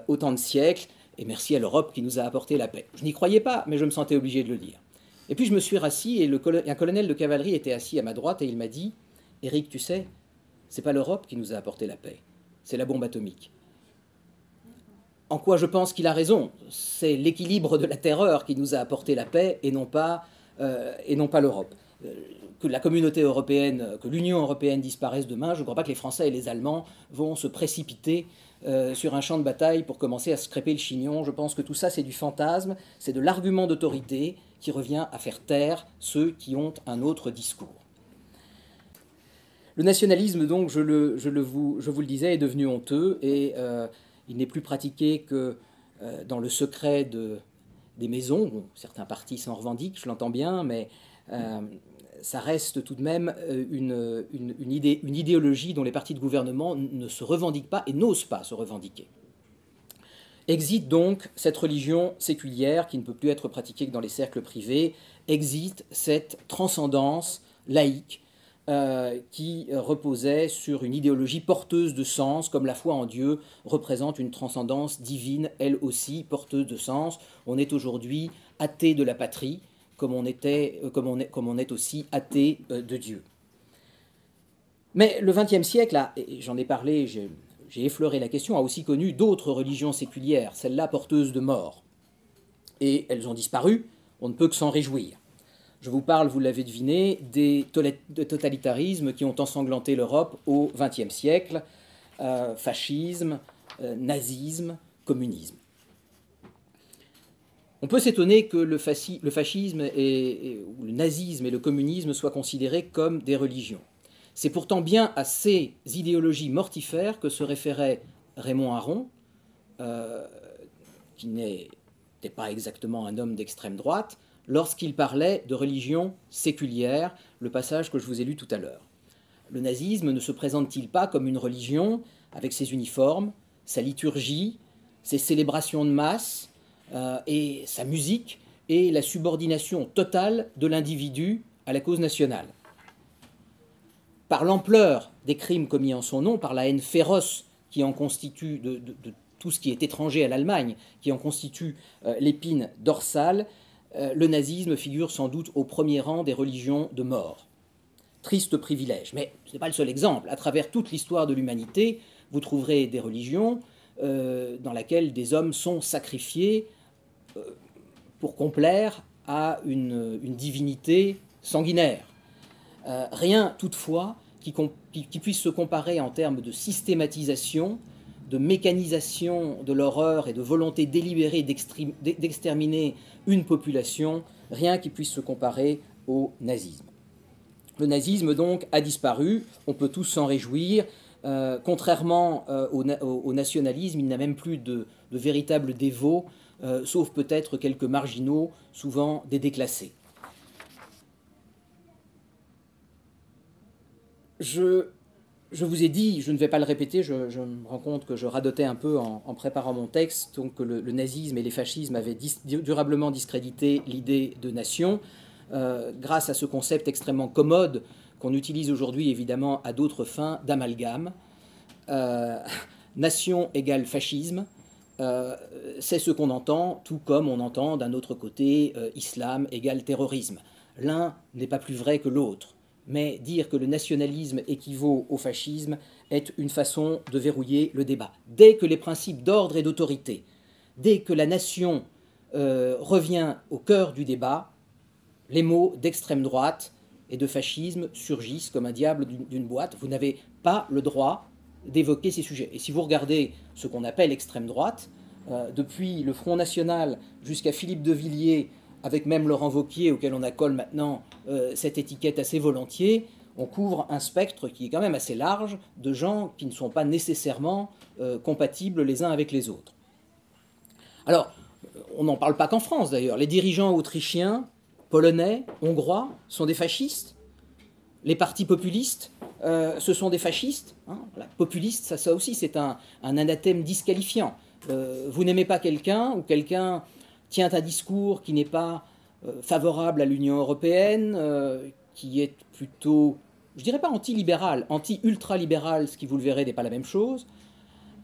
autant de siècles, et merci à l'Europe qui nous a apporté la paix. Je n'y croyais pas, mais je me sentais obligé de le dire. Et puis je me suis rassis, et un colonel de cavalerie était assis à ma droite, et il m'a dit « Éric, tu sais, c'est pas l'Europe qui nous a apporté la paix, c'est la bombe atomique. » en quoi je pense qu'il a raison. C'est l'équilibre de la terreur qui nous a apporté la paix et non pas l'Europe. Que la communauté européenne, que l'Union européenne disparaisse demain, je ne crois pas que les Français et les Allemands vont se précipiter sur un champ de bataille pour commencer à se crêper le chignon. Je pense que tout ça, c'est du fantasme, c'est de l'argument d'autorité qui revient à faire taire ceux qui ont un autre discours. Le nationalisme, donc, je vous le disais, est devenu honteux et il n'est plus pratiqué que dans le secret des maisons. Bon, certains partis s'en revendiquent, je l'entends bien, mais ça reste tout de même une idéologie dont les partis de gouvernement ne se revendiquent pas et n'osent pas se revendiquer. Exit donc cette religion séculière qui ne peut plus être pratiquée que dans les cercles privés, exit cette transcendance laïque qui reposait sur une idéologie porteuse de sens, comme la foi en Dieu représente une transcendance divine, elle aussi porteuse de sens. On est aujourd'hui athée de la patrie, comme on est aussi athée de Dieu. Mais le XXe siècle, et j'en ai parlé, j'ai effleuré la question, a aussi connu d'autres religions séculières, celles-là porteuses de mort. Et elles ont disparu, on ne peut que s'en réjouir. Je vous parle, vous l'avez deviné, des totalitarismes qui ont ensanglanté l'Europe au XXe siècle, fascisme, nazisme, communisme. On peut s'étonner que le fascisme, ou le nazisme et le communisme soient considérés comme des religions. C'est pourtant bien à ces idéologies mortifères que se référait Raymond Aron, qui n'était pas exactement un homme d'extrême droite, lorsqu'il parlait de religion séculière, le passage que je vous ai lu tout à l'heure. Le nazisme ne se présente-t-il pas comme une religion avec ses uniformes, sa liturgie, ses célébrations de masse et sa musique et la subordination totale de l'individu à la cause nationale? Par l'ampleur des crimes commis en son nom, par la haine féroce qui en constitue de tout ce qui est étranger à l'Allemagne, qui en constitue l'épine dorsale, le nazisme figure sans doute au premier rang des religions de mort. Triste privilège, mais ce n'est pas le seul exemple. À travers toute l'histoire de l'humanité, vous trouverez des religions dans lesquelles des hommes sont sacrifiés pour complaire à une divinité sanguinaire. Rien, toutefois, qui puisse se comparer en termes de systématisation, de mécanisation de l'horreur et de volonté délibérée d'exterminer une population, rien qui puisse se comparer au nazisme. Le nazisme, donc, a disparu, on peut tous s'en réjouir. Contrairement au nationalisme, il n'a même plus de véritables dévots, sauf peut-être quelques marginaux, souvent des déclassés. Je vous ai dit, je ne vais pas le répéter, je me rends compte que je radotais un peu en préparant mon texte, donc que le nazisme et les fascismes avaient durablement discrédité l'idée de nation, grâce à ce concept extrêmement commode qu'on utilise aujourd'hui évidemment à d'autres fins d'amalgame. Nation égale fascisme, c'est ce qu'on entend, tout comme on entend d'un autre côté islam égale terrorisme. L'un n'est pas plus vrai que l'autre. Mais dire que le nationalisme équivaut au fascisme est une façon de verrouiller le débat. Dès que les principes d'ordre et d'autorité, dès que la nation revient au cœur du débat, les mots d'extrême droite et de fascisme surgissent comme un diable d'une boîte. Vous n'avez pas le droit d'évoquer ces sujets. Et si vous regardez ce qu'on appelle extrême droite, depuis le Front National jusqu'à Philippe de Villiers, avec même Laurent Wauquiez, auquel on accole maintenant cette étiquette assez volontiers, on couvre un spectre qui est quand même assez large de gens qui ne sont pas nécessairement compatibles les uns avec les autres. Alors, on n'en parle pas qu'en France d'ailleurs. Les dirigeants autrichiens, polonais, hongrois sont des fascistes. Les partis populistes, ce sont des fascistes. Hein. Voilà. Populiste, ça aussi, c'est un anathème disqualifiant. Vous n'aimez pas quelqu'un, ou quelqu'un tient un discours qui n'est pas favorable à l'Union européenne, qui est plutôt, je dirais pas anti-libéral, anti-ultra-libéral, ce qui, vous le verrez, n'est pas la même chose.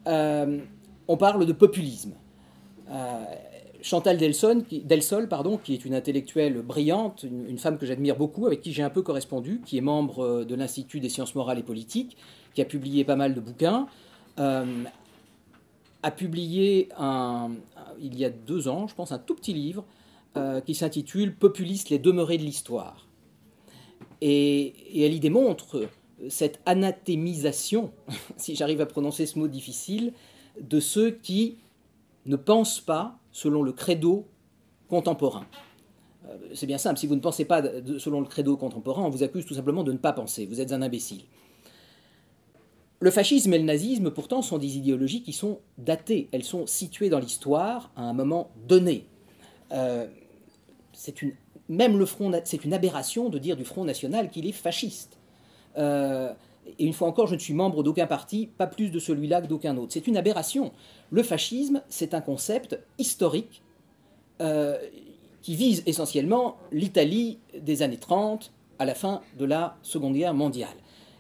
On parle de populisme. Chantal Delsol, qui est une intellectuelle brillante, une femme que j'admire beaucoup, avec qui j'ai un peu correspondu, qui est membre de l'Institut des sciences morales et politiques, qui a publié pas mal de bouquins, a publié, il y a 2 ans, je pense, un tout petit livre qui s'intitule « Populistes, les demeurés de l'histoire ». Et elle y démontre cette anathémisation, si j'arrive à prononcer ce mot difficile, de ceux qui ne pensent pas selon le credo contemporain. C'est bien simple, si vous ne pensez pas selon le credo contemporain, on vous accuse tout simplement de ne pas penser, vous êtes un imbécile. Le fascisme et le nazisme, pourtant, sont des idéologies qui sont datées, elles sont situées dans l'histoire à un moment donné. C'est une aberration de dire du Front National qu'il est fasciste. Et une fois encore, je ne suis membre d'aucun parti, pas plus de celui-là que d'aucun autre. C'est une aberration. Le fascisme, c'est un concept historique qui vise essentiellement l'Italie des années 30 à la fin de la Seconde Guerre mondiale.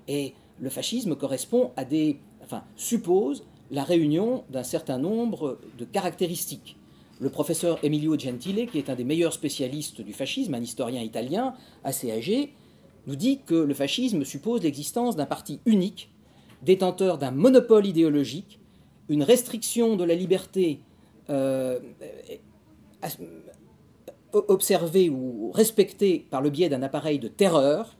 Et le fascisme correspond à suppose la réunion d'un certain nombre de caractéristiques. Le professeur Emilio Gentile, qui est un des meilleurs spécialistes du fascisme, un historien italien assez âgé, nous dit que le fascisme suppose l'existence d'un parti unique, détenteur d'un monopole idéologique, une restriction de la liberté observée ou respectée par le biais d'un appareil de terreur,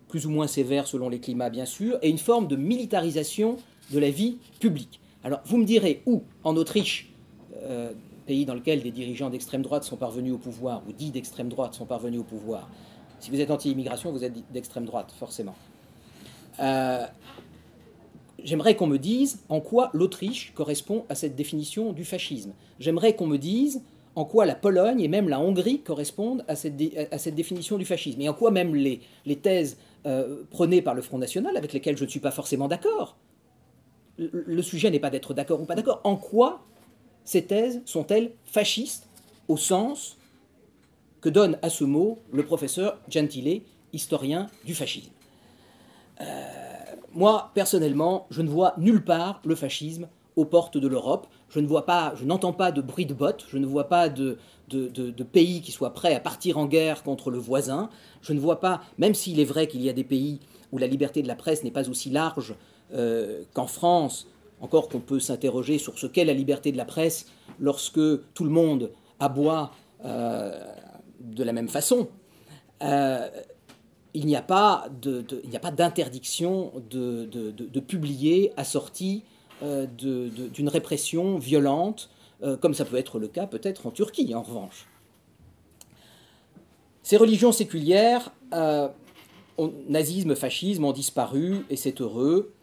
plus ou moins sévère selon les climats bien sûr, et une forme de militarisation de la vie publique. Alors vous me direz où, en Autriche, pays dans lequel des dirigeants d'extrême droite sont parvenus au pouvoir, ou dits d'extrême droite sont parvenus au pouvoir. Si vous êtes anti-immigration, vous êtes d'extrême droite, forcément. J'aimerais qu'on me dise en quoi l'Autriche correspond à cette définition du fascisme. J'aimerais qu'on me dise en quoi la Pologne et même la Hongrie correspondent à cette définition du fascisme, et en quoi même les thèses prônées par le Front National, avec lesquelles je ne suis pas forcément d'accord. Le sujet n'est pas d'être d'accord ou pas d'accord. En quoi ces thèses sont-elles fascistes au sens que donne à ce mot le professeur Gentile, historien du fascisme? Moi, personnellement, je ne vois nulle part le fascisme aux portes de l'Europe. Je n'entends pas de bruit de bottes, je ne vois pas de pays qui soient prêts à partir en guerre contre le voisin. Je ne vois pas, même s'il est vrai qu'il y a des pays où la liberté de la presse n'est pas aussi large qu'en France, encore qu'on peut s'interroger sur ce qu'est la liberté de la presse lorsque tout le monde aboie de la même façon. Il n'y a pas d'interdiction de publier assortie d'une répression violente, comme ça peut être le cas peut-être en Turquie, en revanche. Ces religions séculières, nazisme, fascisme, ont disparu, et c'est heureux.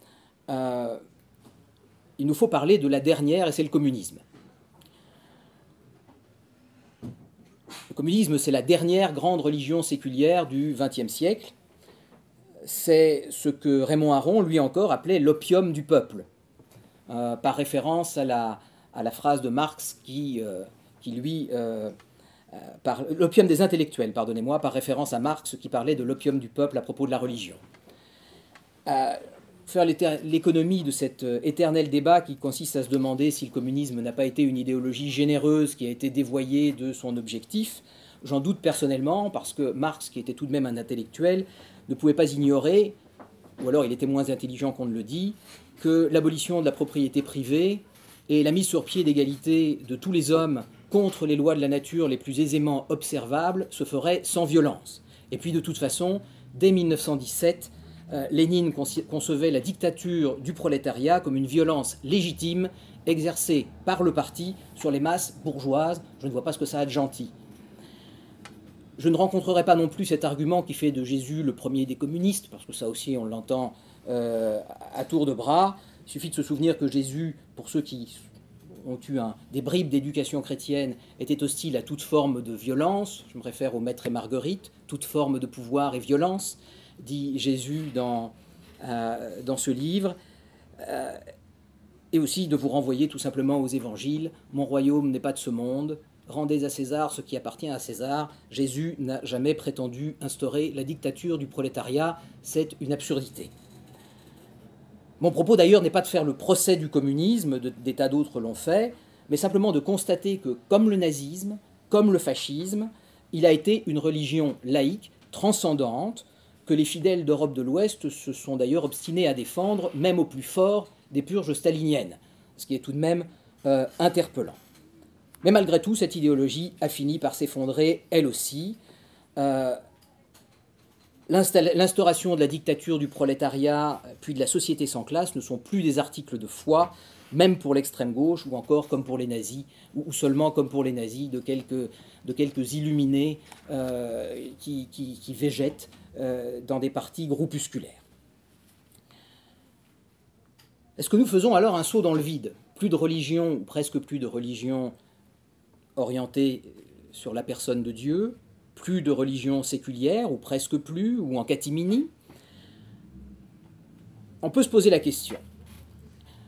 Il nous faut parler de la dernière, et c'est le communisme. Le communisme, c'est la dernière grande religion séculière du XXe siècle. C'est ce que Raymond Aron, lui encore, appelait l'opium du peuple, par référence à la phrase de Marx l'opium des intellectuels, pardonnez-moi, par référence à Marx qui parlait de l'opium du peuple à propos de la religion. Faire l'économie de cet éternel débat qui consiste à se demander si le communisme n'a pas été une idéologie généreuse qui a été dévoyée de son objectif, j'en doute personnellement, parce que Marx, qui était tout de même un intellectuel, ne pouvait pas ignorer, ou alors il était moins intelligent qu'on ne le dit, que l'abolition de la propriété privée et la mise sur pied d'égalité de tous les hommes contre les lois de la nature les plus aisément observables se ferait sans violence. Et puis de toute façon, dès 1917, Lénine concevait la dictature du prolétariat comme une violence légitime exercée par le parti sur les masses bourgeoises. Je ne vois pas ce que ça a de gentil. Je ne rencontrerai pas non plus cet argument qui fait de Jésus le premier des communistes, parce que ça aussi on l'entend à tour de bras. Il suffit de se souvenir que Jésus, pour ceux qui ont eu des bribes d'éducation chrétienne, était hostile à toute forme de violence. Je me réfère au Maître et Marguerite, toute forme de pouvoir et violence, dit Jésus dans ce livre, et aussi de vous renvoyer tout simplement aux évangiles. Mon royaume n'est pas de ce monde, rendez à César ce qui appartient à César. Jésus n'a jamais prétendu instaurer la dictature du prolétariat, c'est une absurdité. Mon propos d'ailleurs n'est pas de faire le procès du communisme, des tas d'autres l'ont fait, mais simplement de constater que, comme le nazisme, comme le fascisme, il a été une religion laïque, transcendante, que les fidèles d'Europe de l'Ouest se sont d'ailleurs obstinés à défendre, même au plus fort des purges staliniennes. ce qui est tout de même interpellant. Mais malgré tout, cette idéologie a fini par s'effondrer, elle aussi. L'instauration de la dictature du prolétariat, puis de la société sans classe, ne sont plus des articles de foi, même pour l'extrême gauche, ou encore comme pour les nazis, ou seulement comme pour les nazis, de quelques illuminés qui végètent dans des partis groupusculaires. Est-ce que nous faisons alors un saut dans le vide? Plus de religion, ou presque plus de religion orientée sur la personne de Dieu, plus de religion séculière, ou presque plus, ou en catimini? On peut se poser la question.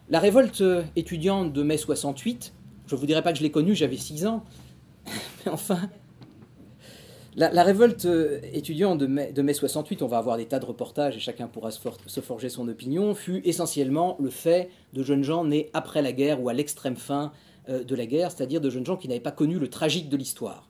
La révolte étudiante de mai 68, je ne vous dirai pas que je l'ai connue, j'avais 6 ans, mais enfin, la révolte étudiante de mai 68, on va avoir des tas de reportages et chacun pourra se forger son opinion, fut essentiellement le fait de jeunes gens nés après la guerre ou à l'extrême fin de la guerre, c'est-à-dire de jeunes gens qui n'avaient pas connu le tragique de l'histoire.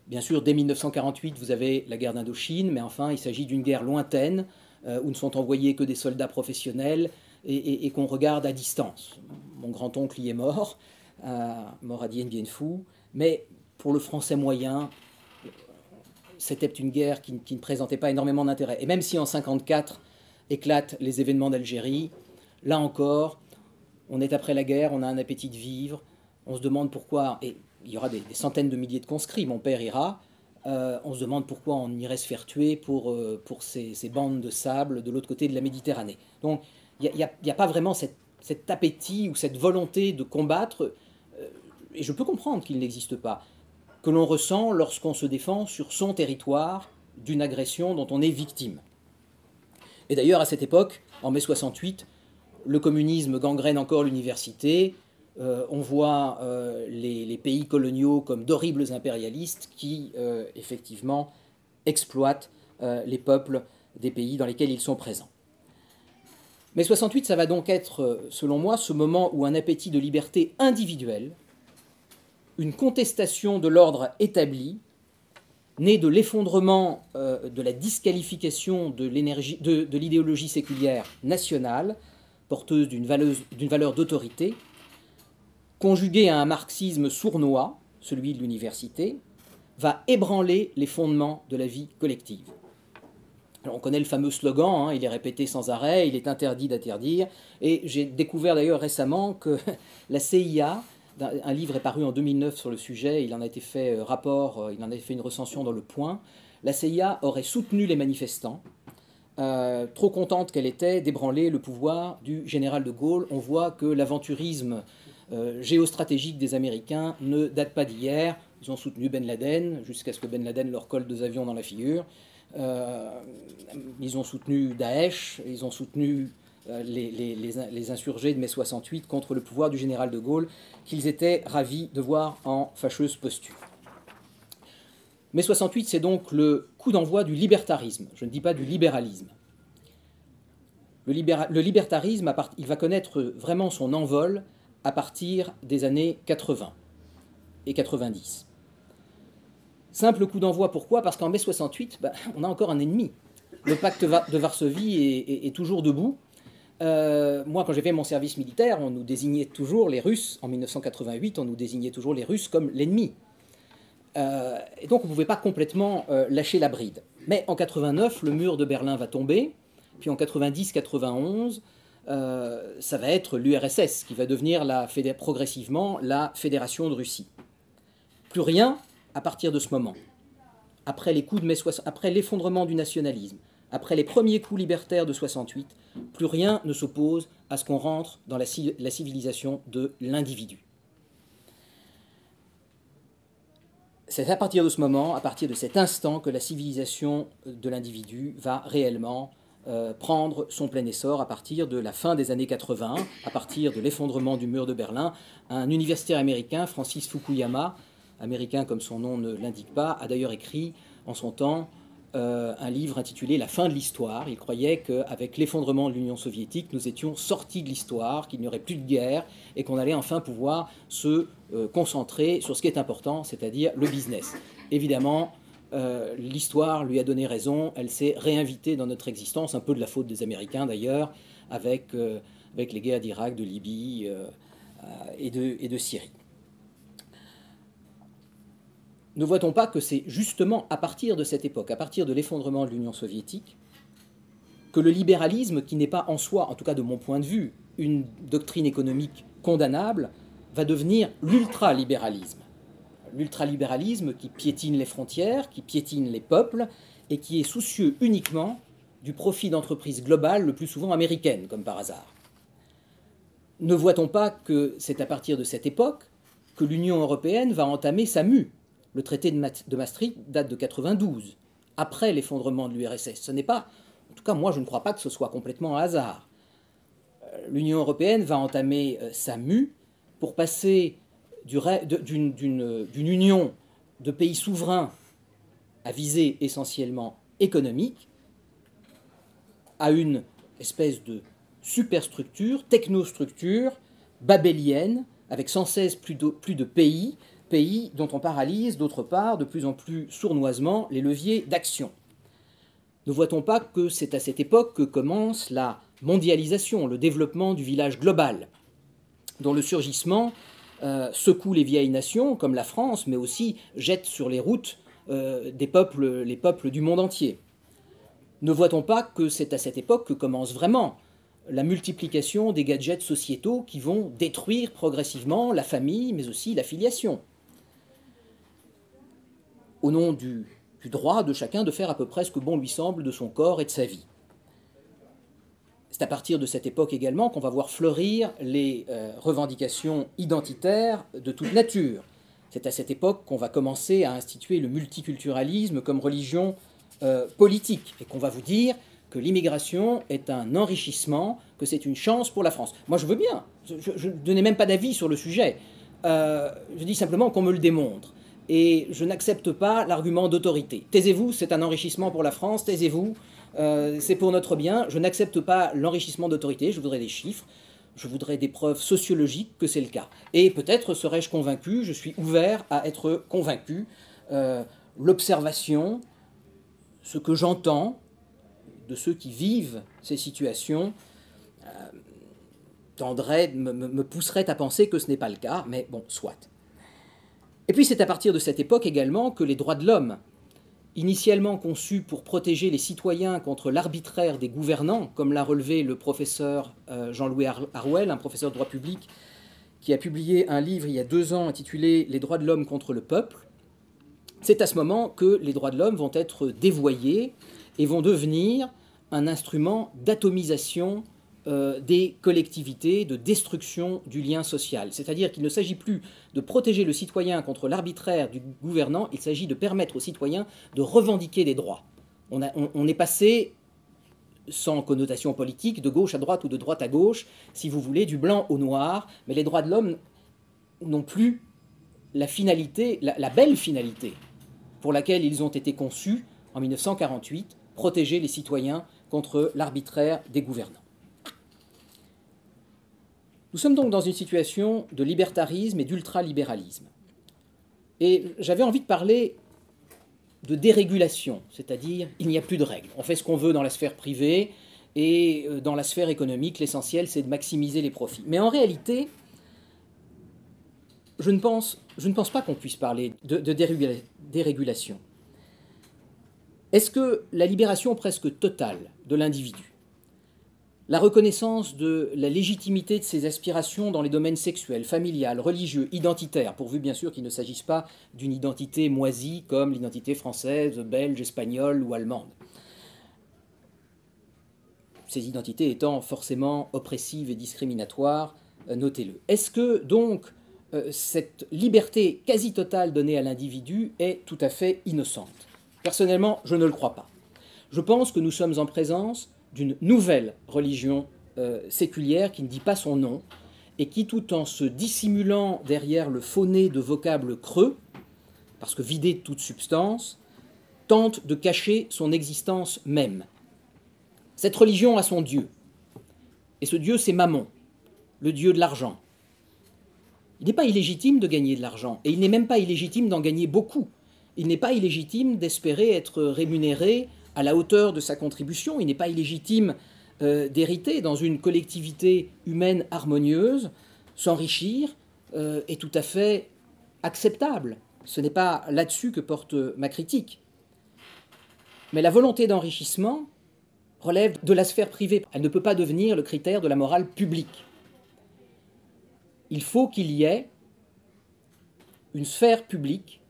Bien sûr, dès 1948, vous avez la guerre d'Indochine, mais enfin, il s'agit d'une guerre lointaine, où ne sont envoyés que des soldats professionnels et qu'on regarde à distance. Mon grand-oncle y est mort, mort à Dien Bien Phu, mais pour le français moyen, c'était une guerre qui ne présentait pas énormément d'intérêt. Et même si en 1954 éclatent les événements d'Algérie, là encore, on est après la guerre, on a un appétit de vivre, on se demande pourquoi, et il y aura des centaines de milliers de conscrits, mon père ira, on se demande pourquoi on irait se faire tuer pour ces bandes de sable de l'autre côté de la Méditerranée. Donc il n'y a pas vraiment cet appétit ou cette volonté de combattre, et je peux comprendre qu'il n'existe pas, que l'on ressent lorsqu'on se défend sur son territoire d'une agression dont on est victime. Et d'ailleurs, à cette époque, en mai 68, le communisme gangrène encore l'université. On voit les pays coloniaux comme d'horribles impérialistes qui, effectivement, exploitent les peuples des pays dans lesquels ils sont présents. Mais 68, ça va donc être, selon moi, ce moment où un appétit de liberté individuelle, une contestation de l'ordre établi, née de l'effondrement de la disqualification de l'idéologie séculière nationale, porteuse d'une valeur d'autorité, conjuguée à un marxisme sournois, celui de l'université, va ébranler les fondements de la vie collective. Alors on connaît le fameux slogan, il est répété sans arrêt, il est interdit d'interdire, et j'ai découvert d'ailleurs récemment que la CIA, un livre est paru en 2009 sur le sujet, il en a été fait rapport, il en a fait une recension dans Le Point, la CIA aurait soutenu les manifestants, trop contente qu'elle était d'ébranler le pouvoir du général de Gaulle. On voit que l'aventurisme géostratégique des Américains ne date pas d'hier. Ils ont soutenu Ben Laden, jusqu'à ce que Ben Laden leur colle 2 avions dans la figure. Ils ont soutenu Daesh, ils ont soutenu les insurgés de mai 68 contre le pouvoir du général de Gaulle, qu'ils étaient ravis de voir en fâcheuse posture. Mai 68, c'est donc le coup d'envoi du libertarisme, je ne dis pas du libéralisme. Le libertarisme, il va connaître vraiment son envol à partir des années 80 et 90. Simple coup d'envoi, pourquoi? Parce qu'en mai 68, on a encore un ennemi. Le pacte de Varsovie est toujours debout. Moi, quand j'ai fait mon service militaire, on nous désignait toujours les Russes, en 1988, on nous désignait toujours les Russes comme l'ennemi. Et donc on ne pouvait pas complètement lâcher la bride. Mais en 89, le mur de Berlin va tomber, puis en 90-91, ça va être l'URSS qui va devenir progressivement la Fédération de Russie. Plus rien à partir de ce moment. Après les coups de mai 60, après l'effondrement du nationalisme, après les premiers coups libertaires de 68, plus rien ne s'oppose à ce qu'on rentre dans la civilisation de l'individu. C'est à partir de ce moment, à partir de cet instant, que la civilisation de l'individu va réellement prendre son plein essor, à partir de la fin des années 80, à partir de l'effondrement du mur de Berlin. Un universitaire américain, Francis Fukuyama, américain comme son nom ne l'indique pas, a d'ailleurs écrit en son temps un livre intitulé « La fin de l'histoire ». Il croyait qu'avec l'effondrement de l'Union soviétique, nous étions sortis de l'histoire, qu'il n'y aurait plus de guerre et qu'on allait enfin pouvoir se concentrer sur ce qui est important, c'est-à-dire le business. Évidemment, l'histoire lui a donné raison, elle s'est réinvitée dans notre existence, un peu de la faute des Américains d'ailleurs, avec avec les guerres d'Irak, de Libye et de Syrie. Ne voit-on pas que c'est justement à partir de cette époque, à partir de l'effondrement de l'Union soviétique, que le libéralisme, qui n'est pas en soi, en tout cas de mon point de vue, une doctrine économique condamnable, va devenir l'ultralibéralisme. L'ultralibéralisme qui piétine les frontières, qui piétine les peuples et qui est soucieux uniquement du profit d'entreprises globales, le plus souvent américaines, comme par hasard. Ne voit-on pas que c'est à partir de cette époque que l'Union européenne va entamer sa mue? Le traité de Maastricht date de 92, après l'effondrement de l'URSS. Ce n'est pas, en tout cas moi je ne crois pas que ce soit complètement un hasard. L'Union européenne va entamer sa mue pour passer d'une union de pays souverains à visée essentiellement économique à une espèce de superstructure, technostructure babélienne, avec sans cesse plus de pays dont on paralyse, d'autre part, de plus en plus sournoisement, les leviers d'action. Ne voit-on pas que c'est à cette époque que commence la mondialisation, le développement du village global, dont le surgissement secoue les vieilles nations, comme la France, mais aussi jette sur les routes les peuples du monde entier? Ne voit-on pas que c'est à cette époque que commence vraiment la multiplication des gadgets sociétaux qui vont détruire progressivement la famille, mais aussi la filiation, au nom du droit de chacun de faire à peu près ce que bon lui semble de son corps et de sa vie? C'est à partir de cette époque également qu'on va voir fleurir les revendications identitaires de toute nature. C'est à cette époque qu'on va commencer à instituer le multiculturalisme comme religion politique, et qu'on va vous dire que l'immigration est un enrichissement, que c'est une chance pour la France. Moi je veux bien, je ne donnais même pas d'avis sur le sujet, je dis simplement qu'on me le démontre. Et je n'accepte pas l'argument d'autorité. Taisez-vous, c'est un enrichissement pour la France, taisez-vous, c'est pour notre bien. Je n'accepte pas l'enrichissement d'autorité, je voudrais des chiffres, je voudrais des preuves sociologiques que c'est le cas. Et peut-être serais-je convaincu, je suis ouvert à être convaincu. L'observation, ce que j'entends de ceux qui vivent ces situations, me pousserait à penser que ce n'est pas le cas, mais bon, soit. Et puis c'est à partir de cette époque également que les droits de l'homme, initialement conçus pour protéger les citoyens contre l'arbitraire des gouvernants, comme l'a relevé le professeur Jean-Louis Harwell, un professeur de droit public, qui a publié un livre il y a 2 ans intitulé « Les droits de l'homme contre le peuple », c'est à ce moment que les droits de l'homme vont être dévoyés et vont devenir un instrument d'atomisation des collectivités, de destruction du lien social. C'est-à-dire qu'il ne s'agit plus de protéger le citoyen contre l'arbitraire du gouvernant, il s'agit de permettre aux citoyens de revendiquer des droits. On est passé, sans connotation politique, de gauche à droite ou de droite à gauche, si vous voulez, du blanc au noir, mais les droits de l'homme n'ont plus la finalité, la belle finalité pour laquelle ils ont été conçus en 1948, protéger les citoyens contre l'arbitraire des gouvernants. Nous sommes donc dans une situation de libertarisme et d'ultralibéralisme. Et j'avais envie de parler de dérégulation, c'est-à-dire il n'y a plus de règles. On fait ce qu'on veut dans la sphère privée et dans la sphère économique, l'essentiel c'est de maximiser les profits. Mais en réalité, je ne pense pas qu'on puisse parler de dérégulation. Est-ce que la libération presque totale de l'individu, la reconnaissance de la légitimité de ses aspirations dans les domaines sexuels, familial, religieux, identitaires, pourvu bien sûr qu'il ne s'agisse pas d'une identité moisie comme l'identité française, belge, espagnole ou allemande, ces identités étant forcément oppressives et discriminatoires, notez-le. Est-ce que donc cette liberté quasi totale donnée à l'individu est tout à fait innocente? Personnellement, je ne le crois pas. Je pense que nous sommes en présence d'une nouvelle religion séculière qui ne dit pas son nom et qui, tout en se dissimulant derrière le faux nez de vocables creux, parce que vidé de toute substance, tente de cacher son existence même. Cette religion a son Dieu, et ce Dieu c'est Mammon, le Dieu de l'argent. Il n'est pas illégitime de gagner de l'argent, et il n'est même pas illégitime d'en gagner beaucoup. Il n'est pas illégitime d'espérer être rémunéré à la hauteur de sa contribution, il n'est pas illégitime d'hériter dans une collectivité humaine harmonieuse, s'enrichir est tout à fait acceptable. Ce n'est pas là-dessus que porte ma critique. Mais la volonté d'enrichissement relève de la sphère privée. Elle ne peut pas devenir le critère de la morale publique. Il faut qu'il y ait une sphère publique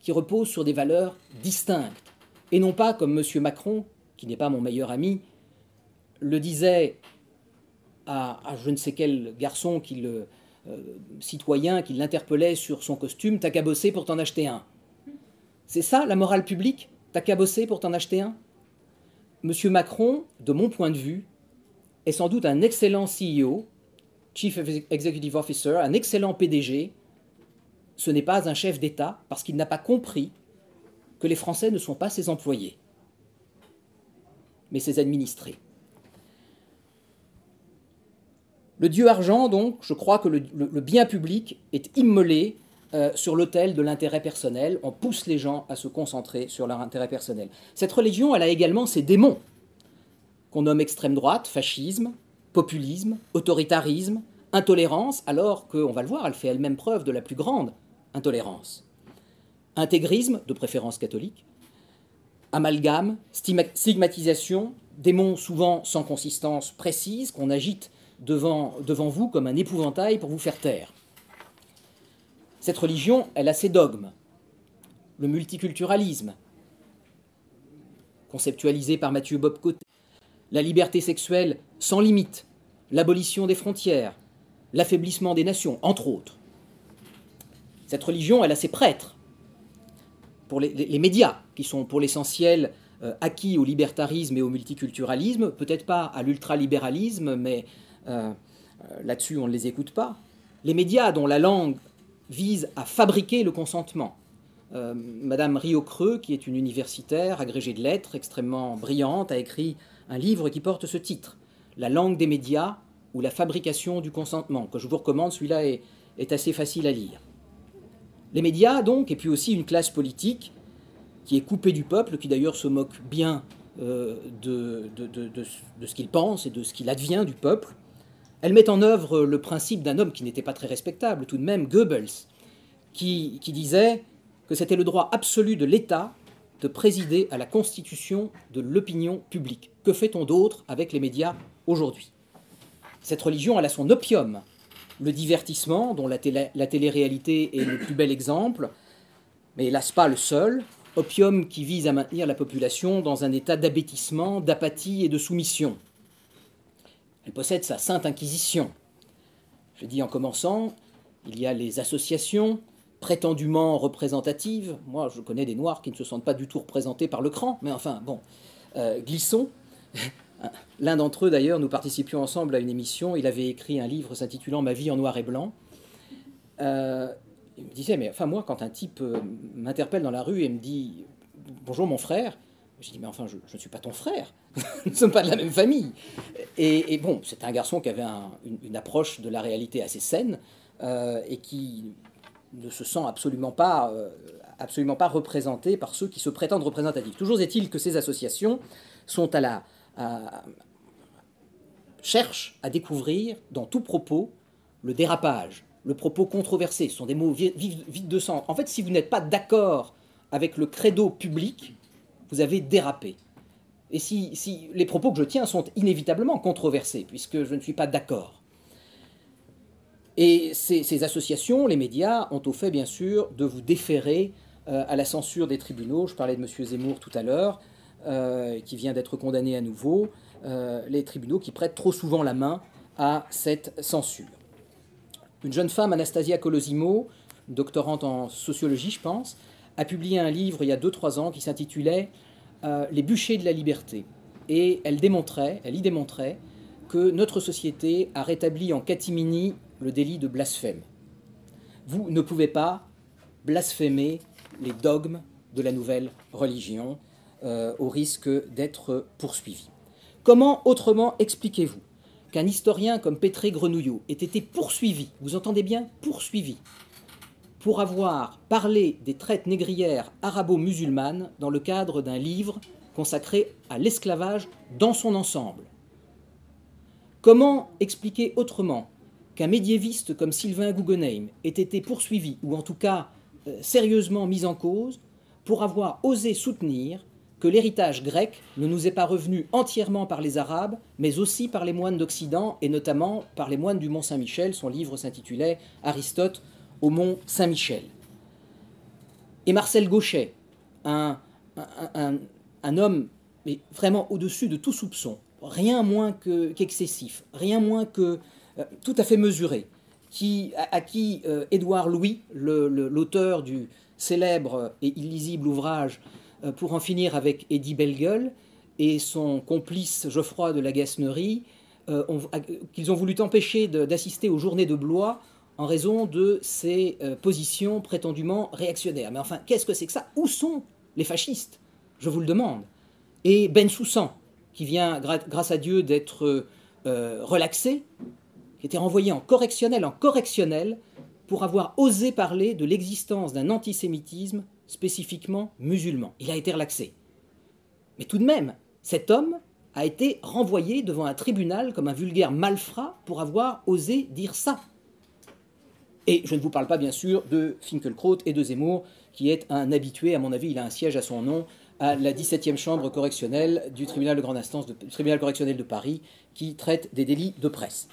qui repose sur des valeurs distinctes, et non pas comme M. Macron, qui n'est pas mon meilleur ami, le disait à je ne sais quel garçon citoyen qui l'interpellait sur son costume, « t'as qu'à bosser pour t'en acheter un ». C'est ça la morale publique ? T'as qu'à bosser pour t'en acheter un ? M. Macron, de mon point de vue, est sans doute un excellent CEO, Chief Executive Officer, un excellent PDG. Ce n'est pas un chef d'État parce qu'il n'a pas compris que les Français ne sont pas ses employés, mais ses administrés. Le dieu argent, donc, je crois que le bien public est immolé sur l'autel de l'intérêt personnel. On pousse les gens à se concentrer sur leur intérêt personnel. Cette religion, elle a également ses démons, qu'on nomme extrême droite, fascisme, populisme, autoritarisme, intolérance, alors qu'on va le voir, elle fait elle-même preuve de la plus grande intolérance. Intégrisme, de préférence catholique, amalgame, stigmatisation, démons souvent sans consistance précise, qu'on agite devant vous comme un épouvantail pour vous faire taire. Cette religion, elle a ses dogmes. Le multiculturalisme, conceptualisé par Mathieu Bock-Côté, la liberté sexuelle sans limite, l'abolition des frontières, l'affaiblissement des nations, entre autres. Cette religion, elle a ses prêtres. Pour les médias, qui sont pour l'essentiel acquis au libertarisme et au multiculturalisme, peut-être pas à l'ultralibéralisme, mais là-dessus on ne les écoute pas. Les médias dont la langue vise à fabriquer le consentement. Madame Riocreux, qui est une universitaire agrégée de lettres, extrêmement brillante, a écrit un livre qui porte ce titre, « La langue des médias ou la fabrication du consentement », que je vous recommande, celui-là est assez facile à lire. Les médias, donc, et puis aussi une classe politique qui est coupée du peuple, qui d'ailleurs se moque bien de ce qu'il pense et de ce qu'il advient du peuple. Elle met en œuvre le principe d'un homme qui n'était pas très respectable, tout de même, Goebbels, qui disait que c'était le droit absolu de l'État de présider à la constitution de l'opinion publique. Que fait-on d'autre avec les médias aujourd'hui ? Cette religion, elle a son opium, le divertissement, dont la télé-réalité est le plus bel exemple, mais hélas pas le seul, opium qui vise à maintenir la population dans un état d'abêtissement, d'apathie et de soumission. Elle possède sa sainte inquisition. Je dis en commençant, il y a les associations prétendument représentatives. Moi, je connais des Noirs qui ne se sentent pas du tout représentés par le cran, mais enfin, bon, glissons. L'un d'entre eux, d'ailleurs, nous participions ensemble à une émission. Il avait écrit un livre s'intitulant « Ma vie en noir et blanc ». Il me disait, mais enfin, moi, quand un type m'interpelle dans la rue et me dit « Bonjour, mon frère », je dis, mais enfin, je ne suis pas ton frère. Nous ne sommes pas de la même famille. Et bon, c'est un garçon qui avait une approche de la réalité assez saine et qui ne se sent absolument pas représenté par ceux qui se prétendent représentatifs. Toujours est-il que ces associations sont cherchent à découvrir dans tout propos le dérapage, le propos controversé. Ce sont des mots vides de sens. En fait, si vous n'êtes pas d'accord avec le credo public, vous avez dérapé. Et si les propos que je tiens sont inévitablement controversés, puisque je ne suis pas d'accord. Et ces associations, les médias, ont au fait, bien sûr, de vous déférer à la censure des tribunaux. Je parlais de M. Zemmour tout à l'heure, qui vient d'être condamné à nouveau. Les tribunaux qui prêtent trop souvent la main à cette censure. Une jeune femme, Anastasia Colosimo, doctorante en sociologie, je pense, a publié un livre il y a 2-3 ans qui s'intitulait « Les bûchers de la liberté ». Et elle y démontrait que notre société a rétabli en catimini le délit de blasphème. Vous ne pouvez pas blasphémer les dogmes de la nouvelle religion au risque d'être poursuivi. Comment autrement expliquez-vous qu'un historien comme Pétré Grenouillot ait été poursuivi, vous entendez bien, poursuivi, pour avoir parlé des traites négrières arabo-musulmanes dans le cadre d'un livre consacré à l'esclavage dans son ensemble? Comment expliquer autrement qu'un médiéviste comme Sylvain Guggenheim ait été poursuivi, ou en tout cas sérieusement mis en cause, pour avoir osé soutenir que l'héritage grec ne nous est pas revenu entièrement par les Arabes, mais aussi par les moines d'Occident, et notamment par les moines du Mont Saint-Michel. Son livre s'intitulait « Aristote au Mont Saint-Michel ». Et Marcel Gauchet, un homme mais vraiment au-dessus de tout soupçon, rien moins qu'excessif, rien moins que tout à fait mesuré, à qui Édouard Louis, l'auteur du célèbre et illisible ouvrage Pour en finir avec Eddie Bellegueule, et son complice Geoffroy de la Gasnerie, qu'ils ont voulu empêcher d'assister aux journées de Blois en raison de ses positions prétendument réactionnaires. Mais enfin, qu'est-ce que c'est que ça? Où sont les fascistes? Je vous le demande. Et Bensoussan, qui vient, grâce à Dieu, d'être relaxé, qui était renvoyé en correctionnel, pour avoir osé parler de l'existence d'un antisémitisme spécifiquement musulman. Il a été relaxé. Mais tout de même, cet homme a été renvoyé devant un tribunal comme un vulgaire malfrat pour avoir osé dire ça. Et je ne vous parle pas, bien sûr, de Finkielkraut et de Zemmour, qui est un habitué, à mon avis, il a un siège à son nom, à la 17e chambre correctionnelle du tribunal de grande instance, du tribunal correctionnel de Paris, qui traite des délits de presse.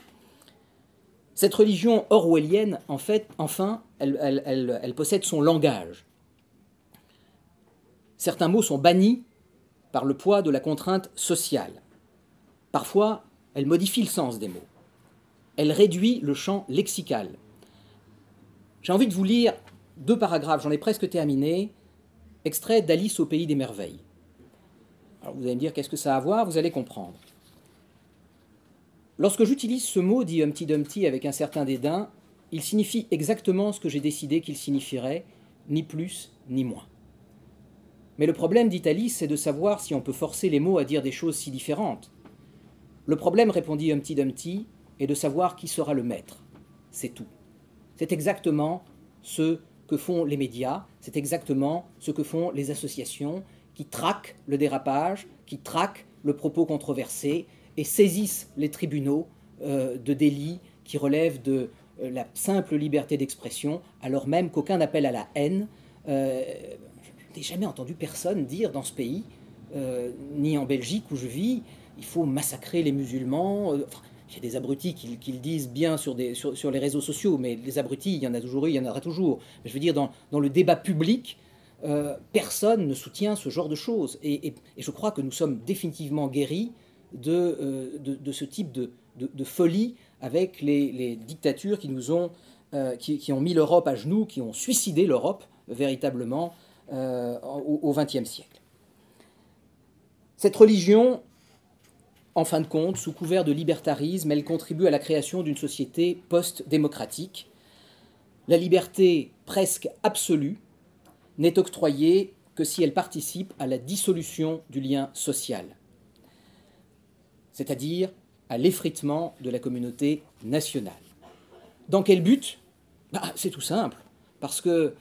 Cette religion orwellienne, en fait, enfin, elle possède son langage. Certains mots sont bannis par le poids de la contrainte sociale. Parfois, elle modifie le sens des mots. Elle réduit le champ lexical. J'ai envie de vous lire 2 paragraphes, j'en ai presque terminé, extrait d'Alice au pays des merveilles. Alors vous allez me dire qu'est-ce que ça a à voir, vous allez comprendre. Lorsque j'utilise ce mot, dit Humpty Dumpty avec un certain dédain, il signifie exactement ce que j'ai décidé qu'il signifierait, ni plus ni moins. Mais le problème, dit Alice, c'est de savoir si on peut forcer les mots à dire des choses si différentes. Le problème, répondit Humpty Dumpty, est de savoir qui sera le maître. C'est tout. C'est exactement ce que font les médias, c'est exactement ce que font les associations qui traquent le dérapage, qui traquent le propos controversé et saisissent les tribunaux de délits qui relèvent de la simple liberté d'expression, alors même qu'aucun appel à la haine. Je n'ai jamais entendu personne dire dans ce pays, ni en Belgique où je vis, il faut massacrer les musulmans. Il y a des abrutis qui le disent bien sur les réseaux sociaux, mais les abrutis, il y en a toujours eu, il y en aura toujours. Mais je veux dire, dans le débat public, personne ne soutient ce genre de choses. Et je crois que nous sommes définitivement guéris de ce type de folie avec les dictatures qui ont mis l'Europe à genoux, qui ont suicidé l'Europe véritablement au XXe siècle. Cette religion, en fin de compte, sous couvert de libertarisme, elle contribue à la création d'une société post-démocratique. La liberté presque absolue n'est octroyée que si elle participe à la dissolution du lien social, c'est-à-dire à l'effritement de la communauté nationale. Dans quel but? C'est tout simple, parce que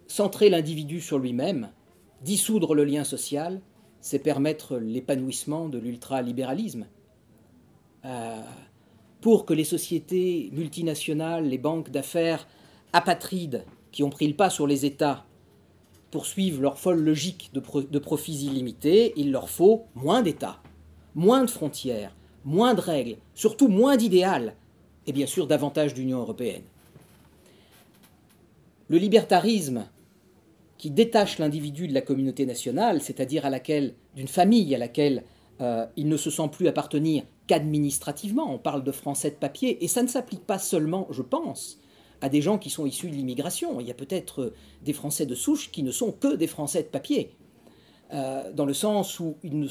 centrer l'individu sur lui-même, dissoudre le lien social, c'est permettre l'épanouissement de l'ultralibéralisme. Pour que les sociétés multinationales, les banques d'affaires apatrides qui ont pris le pas sur les États poursuivent leur folle logique de profits illimités, il leur faut moins d'États, moins de frontières, moins de règles, surtout moins d'idéal, et bien sûr davantage d'Union européenne. Le libertarisme qui détache l'individu de la communauté nationale, c'est-à-dire d'une famille à laquelle il ne se sent plus appartenir qu'administrativement. On parle de Français de papier, et ça ne s'applique pas seulement, je pense, à des gens qui sont issus de l'immigration. Il y a peut-être des Français de souche qui ne sont que des Français de papier, dans le sens où ils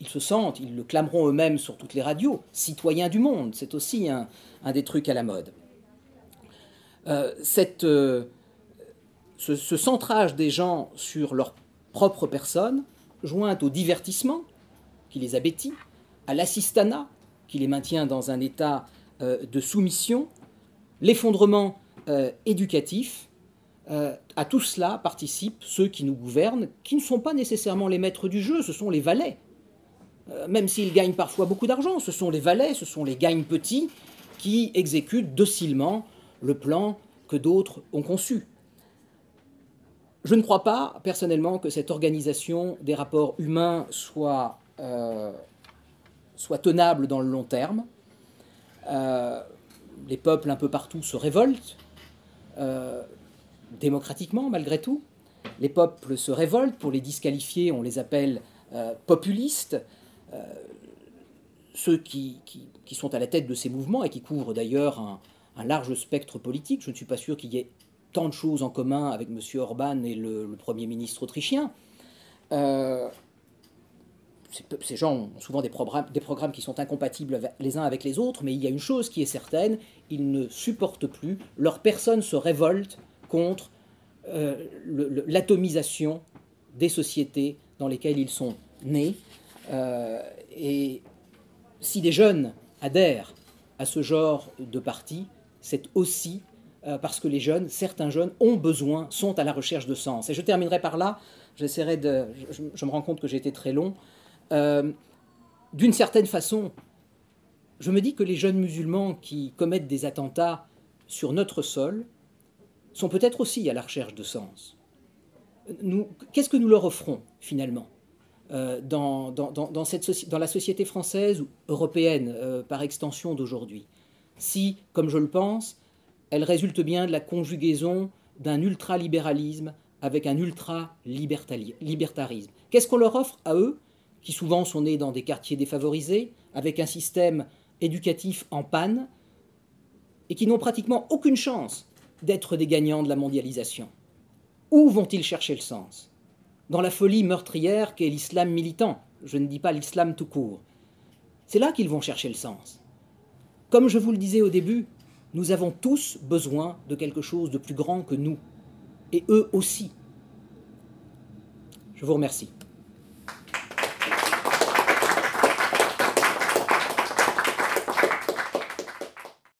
se sentent, ils le clameront eux-mêmes sur toutes les radios, citoyens du monde. C'est aussi un des trucs à la mode. Ce centrage des gens sur leur propre personne, joint au divertissement qui les abétit, à l'assistanat qui les maintient dans un état de soumission, l'effondrement éducatif, à tout cela participent ceux qui nous gouvernent, qui ne sont pas nécessairement les maîtres du jeu, ce sont les valets. même s'ils gagnent parfois beaucoup d'argent. Ce sont les valets, ce sont les gagne-petits qui exécutent docilement le plan que d'autres ont conçu. Je ne crois pas, personnellement, que cette organisation des rapports humains soit tenable dans le long terme. Les peuples un peu partout se révoltent, démocratiquement malgré tout. Les peuples se révoltent, pour les disqualifier, on les appelle populistes. Ceux qui sont à la tête de ces mouvements et qui couvrent d'ailleurs un large spectre politique, je ne suis pas sûr qu'il y ait tant de choses en commun avec M. Orban et le Premier ministre autrichien. Ces gens ont souvent des programmes qui sont incompatibles les uns avec les autres, mais il y a une chose qui est certaine, ils ne supportent plus, leur personne se révolte contre l'atomisation des sociétés dans lesquelles ils sont nés. Et si des jeunes adhèrent à ce genre de parti, c'est aussi parce que les jeunes, certains jeunes, ont besoin, sont à la recherche de sens. Et je terminerai par là, je me rends compte que j'ai été très long. D'une certaine façon, je me dis que les jeunes musulmans qui commettent des attentats sur notre sol sont peut-être aussi à la recherche de sens. Qu'est-ce que nous leur offrons, finalement, dans la société française ou européenne, par extension d'aujourd'hui, si, comme je le pense, elle résulte bien de la conjugaison d'un ultralibéralisme avec un ultra-libertarisme. Qu'est-ce qu'on leur offre à eux, qui souvent sont nés dans des quartiers défavorisés, avec un système éducatif en panne, et qui n'ont pratiquement aucune chance d'être des gagnants de la mondialisation? Où vont-ils chercher le sens? Dans la folie meurtrière qu'est l'islam militant, je ne dis pas l'islam tout court. C'est là qu'ils vont chercher le sens. Comme je vous le disais au début, nous avons tous besoin de quelque chose de plus grand que nous, et eux aussi. Je vous remercie.